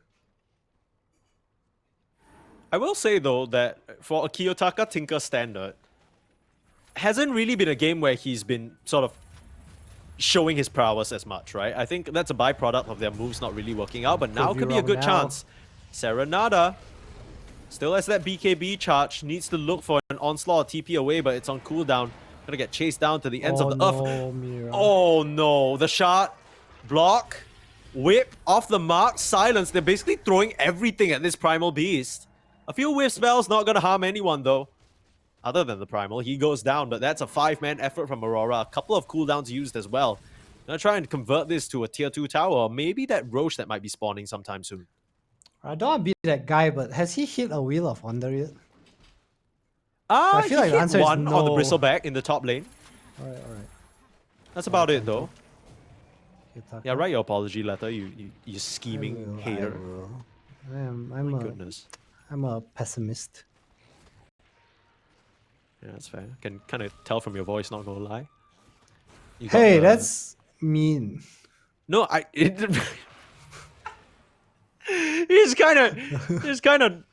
A: I will say though that for a Kiyotaka Tinker standard, hasn't really been a game where he's been sort of showing his prowess as much, right? I think that's a byproduct of their moves not really working out, but now could be a good chance. Serenada still has that BKB charge, needs to look for an onslaught TP away, but it's on cooldown. Gonna get chased down to the ends of the earth.
B: Mira.
A: Oh no, the shot, block, whip, off the mark, silence. They're basically throwing everything at this Primal Beast. A few whiff spells, not gonna harm anyone though. Other than the Primal, he goes down, but that's a 5-man effort from Aurora. A couple of cooldowns used as well. Gonna try and convert this to a tier 2 tower, or maybe that Roche that might be spawning sometime soon.
B: I don't want to be that guy, but has he hit a Wheel of Wonder yet?
A: I
B: feel like the answer is
A: one on the
B: no.
A: Bristleback in the top lane.
B: Alright.
A: That's about it though.
B: Kiyotaka.
A: Yeah, write your apology letter, you scheming hater.
B: I'm
A: Goodness.
B: I'm a pessimist.
A: Yeah, that's fair. Can kind of tell from your voice, not gonna lie. You got
B: Hey,
A: the-
B: that's mean.
A: No, he's kind of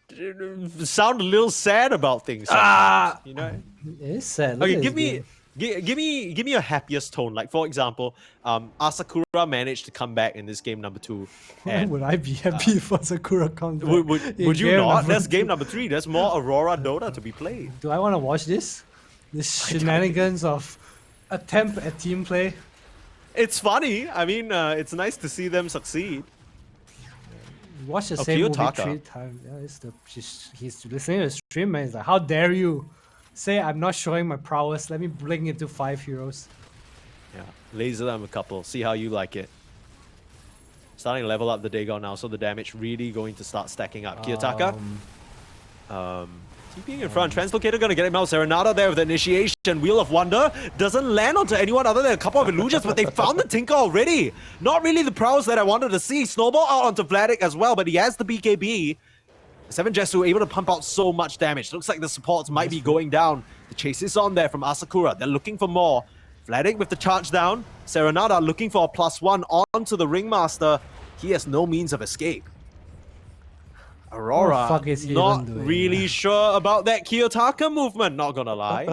A: sound a little sad about things sometimes, you know?
B: It is sad. Look
A: Okay,
B: at
A: give
B: this
A: me
B: game.
A: a happiest tone. Like for example, ASAKURA managed to come back in this game number 2.
B: Why
A: And
B: would I be happy if Sakura comes back?
A: would you
B: game
A: not?
B: number
A: That's game
B: 2?
A: number 3. There's more Aurora Dota to be played.
B: Do I want to watch this? This shenanigans of attempt at team play.
A: It's funny. I mean, it's nice to see them succeed.
B: Watch the
A: Oh,
B: same movie
A: Kiyotaka.
B: 3 times. Yeah, he's listening to the stream, man. He's like, how dare you say I'm not showing my prowess? Let me bring it to 5 heroes.
A: Yeah, laser them a couple. See how you like it. Starting to level up the Dagon now, so the damage really going to start stacking up. Kiyotaka, TPing in front. Translocator gonna get him out. Serenada there with the initiation. Wheel of Wonder doesn't land onto anyone other than a couple of illusions, but they found the Tinker already. Not really the prowess that I wanted to see. Snowball out onto Vladik as well, but he has the BKB. 7 Jesu able to pump out so much damage. Looks like the supports might be going down. The chase is on there from Asakura. They're looking for more. Vladik with the charge down. Serenada looking for a +1 onto the Ringmaster. He has no means of escape. Aurora,
B: fuck is he
A: not
B: even doing,
A: really
B: man?
A: sure about that Kiyotaka movement, not gonna lie.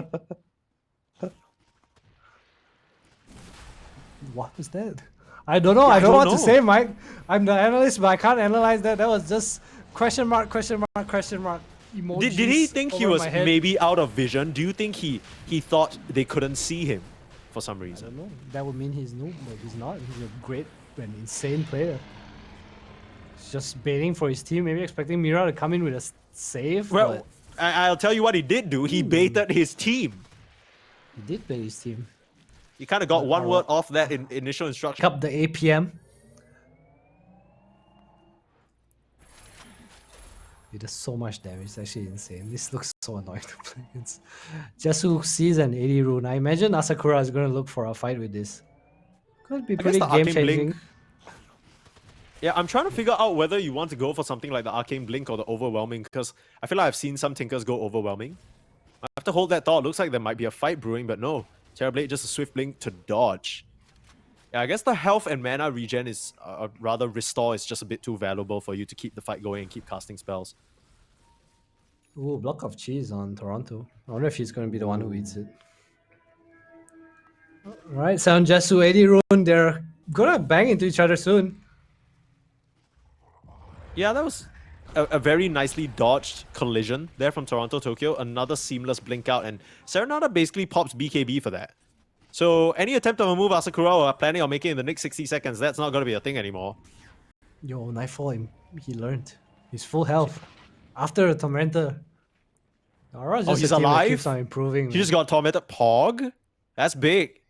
B: What was that? I don't know.
A: Yeah,
B: I don't know what
A: know.
B: to say, Mike. I'm the analyst, but I can't analyze that. That was just question mark emojis.
A: Did he think he
B: over
A: was
B: my head.
A: maybe out of vision? Do you think he thought they couldn't see him for some
B: I
A: reason?
B: don't know. That would mean he's noob, but he's not. He's a great and insane player. He's just baiting for his team, maybe expecting Mira to come in with a save.
A: Well,
B: but
A: I'll tell you what he did do. He baited his team.
B: he did bait his team.
A: He kind of got one word off that initial instruction.
B: Up the APM. It does so much damage. It's actually insane. This looks so annoying to play against. Jesu sees an 80 rune. I imagine Asakura is going to look for a fight with this. Could be
A: I guess
B: pretty
A: the
B: game
A: Arcane Blink.
B: changing.
A: Yeah, I'm trying to figure out whether you want to go for something like the Arcane Blink or the Overwhelming, because I feel like I've seen some Tinkers go Overwhelming. I have to hold that thought. Looks like there might be a fight brewing, but no. Terrorblade, just a Swift Blink to dodge. Yeah, I guess the health and mana regen is, rather restore is just a bit too valuable for you to keep the fight going and keep casting spells.
B: Ooh, block of cheese on Toronto. I wonder if he's going to be the one who eats it. Alright, Sound Jesu 80 rune. They're going to bang into each other soon.
A: Yeah, that was a very nicely dodged collision there from Toronto, Tokyo. Another seamless blink out, and Serenada basically pops BKB for that. So any attempt of a move ASAKURA are planning on making in the next 60 seconds, that's not going to be a thing anymore.
B: Yo, Nightfall, he learned. He's full health. After the Tormentor. Aurora's just
A: he's
B: a team that
A: alive?
B: keeps on improving.
A: He just got tormented. Pog? That's big.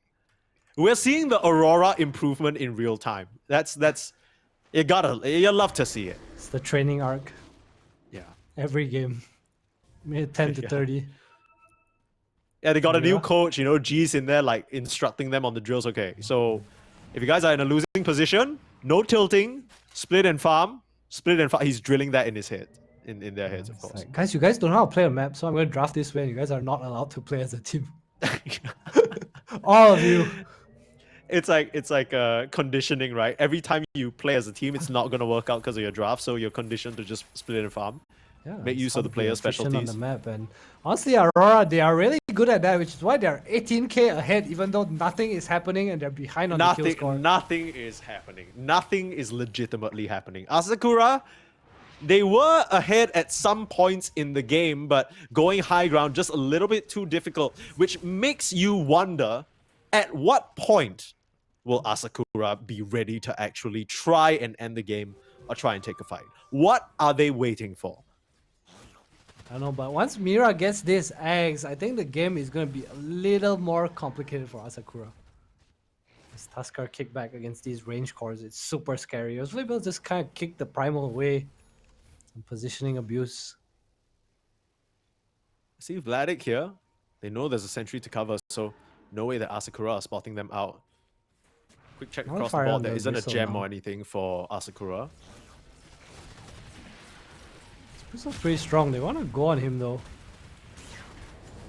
A: We're seeing the Aurora improvement in real time. You love to see it.
B: It's the training arc.
A: Yeah.
B: Every game. Made 10 to 30.
A: Yeah, they got a new
B: Yeah.
A: coach, G's in there like instructing them on the drills. Okay, so if you guys are in a losing position, no tilting, split and farm. He's drilling that in his head. In their heads, of
B: It's
A: course.
B: like, guys, you guys don't know how to play a map, so I'm going to draft this way and you guys are not allowed to play as a team. All of you.
A: It's like conditioning, right? Every time you play as a team, it's not gonna work out because of your draft, so you're conditioned to just split and farm.
B: Yeah,
A: Make
B: it's
A: use of the
B: how to be
A: player's
B: efficient
A: specialties.
B: on the map. And honestly, Aurora, they are really good at that, which is why they're 18k ahead, even though nothing is happening and they're behind on the kill score.
A: Nothing is happening. Nothing is legitimately happening. ASAKURA, they were ahead at some points in the game, but going high ground just a little bit too difficult, which makes you wonder at what point will ASAKURA be ready to actually try and end the game or try and take a fight? What are they waiting for?
B: I don't know, but once Mira gets this eggs, I think the game is going to be a little more complicated for ASAKURA. This Tusker kickback against these range cores, it's super scary. Usually they'll just kind of kick the primal away. Some positioning abuse.
A: See Vladik here. They know there's a sentry to cover, so no way that ASAKURA are spotting them out. Quick check across the board. There isn't a gem or anything for ASAKURA.
B: Bristle's pretty strong. They want to go on him though.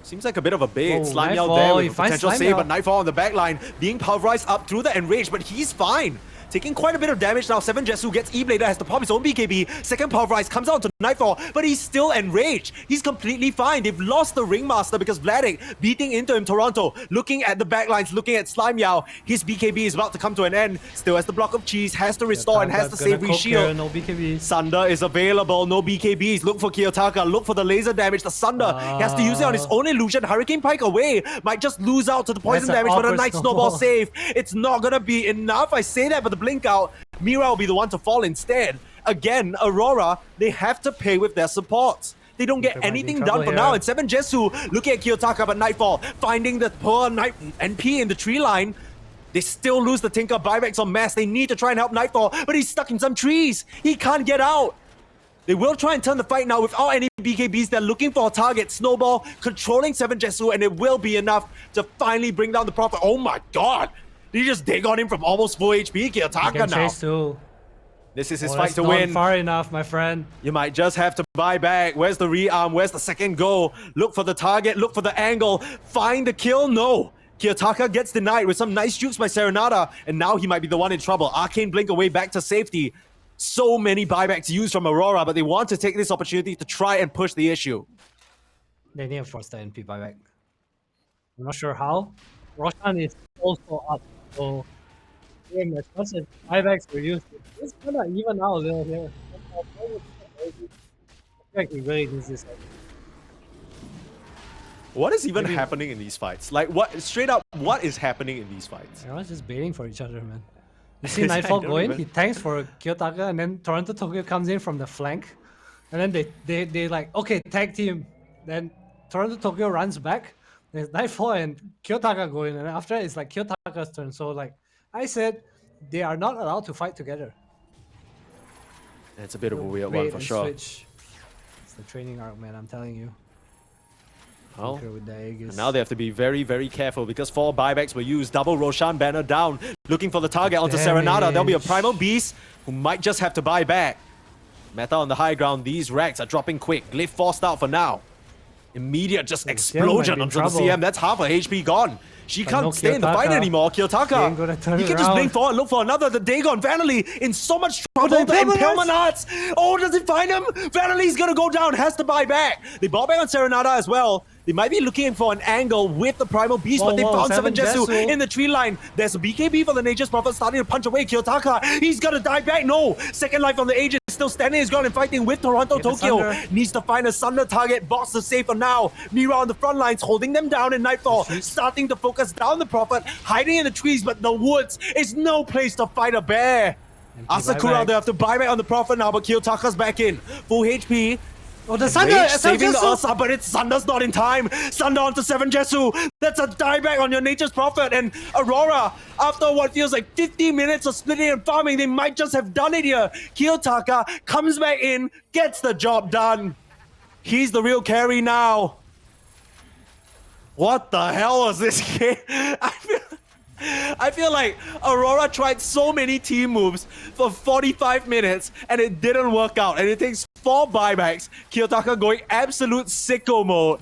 A: Seems like a bit of a bait.
B: Oh,
A: Slime
B: Nightfall,
A: there
B: he
A: with a
B: finds
A: potential
B: Slime
A: save,
B: Yao.
A: but Nightfall on the back line being pulverized up through the enrage, but he's fine. Taking quite a bit of damage now. 7 Jesu gets E-Blader, has to pop his own BKB. Second pulverize comes out to Nightfall, but he's still enraged. He's completely fine. They've lost the Ringmaster because Vladik beating into him. Toronto looking at the backlines, looking at Slime Yao. His BKB is about to come to an end. Still has the block of cheese, has to restore and has the savory shield.
B: No BKBs.
A: Sunder is available, no BKBs. Look for Kiyotaka, look for the laser damage. The Sunder, he has to use it on his own illusion. Hurricane Pike away, might just lose out to the poison
B: That's an
A: damage, but a
B: awkward
A: nice snowball save. It's not gonna be enough. I say that, but the blink out, Mira will be the one to fall instead. Again, Aurora, they have to pay with their supports. They don't get anything done for now. And 7 Jesu looking at Kiyotaka, but Nightfall finding the poor NP in the tree line. They still lose the Tinker buybacks on mass. They need to try and help Nightfall, but he's stuck in some trees. He can't get out. They will try and turn the fight now without any BKBs. They're looking for a target. Snowball controlling 7 Jesu, and it will be enough to finally bring down the Prophet. Oh my god! Did he just dig on him from almost full HP? Kiyotaka now.
B: Chase too.
A: This is his fight to win.
B: Far enough, my friend.
A: You might just have to buy back. Where's the rearm? Where's the second go? Look for the target. Look for the angle. Find the kill. No. Kiyotaka gets denied with some nice jukes by Serenata, and now he might be the one in trouble. Arcane Blink away back to safety. So many buybacks used from Aurora, but they want to take this opportunity to try and push the issue.
B: They need to force the NP buyback. I'm not sure how. Roshan is also up, so as much as buybacks were used, it's kind of even out a little here. I feel like he really needs this.
A: What is even happening in these fights? Like, what? Straight up, what is happening in these fights?
B: Everyone's just baiting for each other, man. You see Nightfall go in, he tanks for Kiyotaka, and then Toronto Tokyo comes in from the flank. And then they like, okay, tag team. Then Toronto Tokyo runs back. There's Nightfall and Kiyotaka go in, and after that, it's like Kiyotaka's turn. So like I said, they are not allowed to fight together.
A: It's a bit of a weird one for sure.
B: Switch. It's the training arc, man, I'm telling you.
A: Well,
B: with the Aegis.
A: now they have to be very, very careful because 4 buybacks were used. Double Roshan banner down, looking for the target onto Serenata. There'll be a Primal Beast who might just have to buy back. Meta on the high ground, these racks are dropping quick. Glyph forced out for now. Immediate just explosion onto the CM. That's half her HP gone. She can't stay in the fight anymore. Kiyotaka, he can just blink forward, look for another. The Dagon, Vanally in so much trouble. The Impalement Arts. Oh, does it find him? Vanaly's gonna go down, has to buy back. They bought back on Serenata as well. They might be looking for an angle with the Primal Beast, but they found 7 Jesu in the tree line. There's a BKB for the Nature's Prophet starting to punch away. Kiyotaka, he's gonna die back. No, second life on the Aegis. still standing his ground and fighting with Toronto.
B: Get the
A: Tokyo
B: Sunder.
A: needs to find a Sunder target. Box to save for now. Mira on the front lines, holding them down in Nightfall. Starting to focus down the Prophet, hiding in the trees, but the woods is no place to fight a bear. ASAKURA, they have to buy back on the Prophet now, but Kiyotaka's back in. Full HP.
B: Oh, the Sunder!
A: Rage saving the
B: Jesu!
A: Ursa, but it's Sunder's not in time. Sunder onto 7 Jesu. That's a dieback on your Nature's Prophet. And Aurora, after what feels like 50 minutes of splitting and farming, they might just have done it here. Kiyotaka comes back in, gets the job done. He's the real carry now. What the hell was this game? I feel like Aurora tried so many team moves for 45 minutes and it didn't work out. And it takes 4 buybacks, Kiyotaka going absolute sicko mode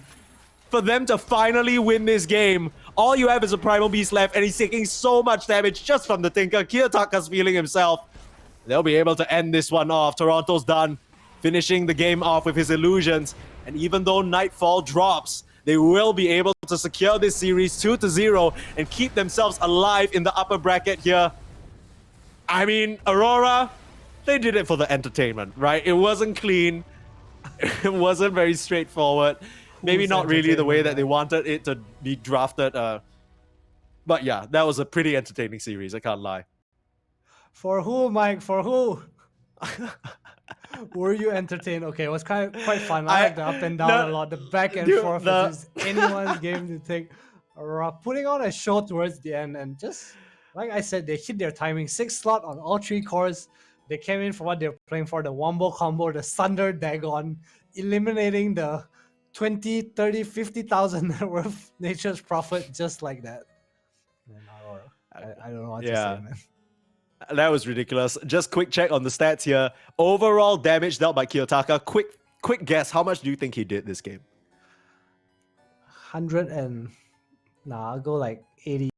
A: for them to finally win this game. All you have is a Primal Beast left and he's taking so much damage just from the Tinker. Kiyotaka's feeling himself. They'll be able to end this one off. Toronto's done, finishing the game off with his illusions. And even though Nightfall drops, they will be able to secure this series 2-0 and keep themselves alive in the upper bracket here. I mean, Aurora, they did it for the entertainment, right? It wasn't clean. It wasn't very straightforward. Maybe not really the way that they wanted it to be drafted. But yeah, that was a pretty entertaining series, I can't lie.
B: For who, Mike? For who? Were you entertained? Okay, it was quite fun. I like the up and down a lot. The back and forth is anyone's game to take. Putting on a show towards the end, and just like I said, they hit their timing. 6 slot on all 3 cores. They came in for what they're playing for, the Wombo combo, the Sunder Dagon, eliminating the 20, 30, 50,000 net worth Nature's Prophet just like that. And Aurora, I don't know what to say, man.
A: That was ridiculous. Just quick check on the stats here. Overall damage dealt by Kiyotaka. Quick guess. How much do you think he did this game?
B: 100 and... Nah, I'll go like 80.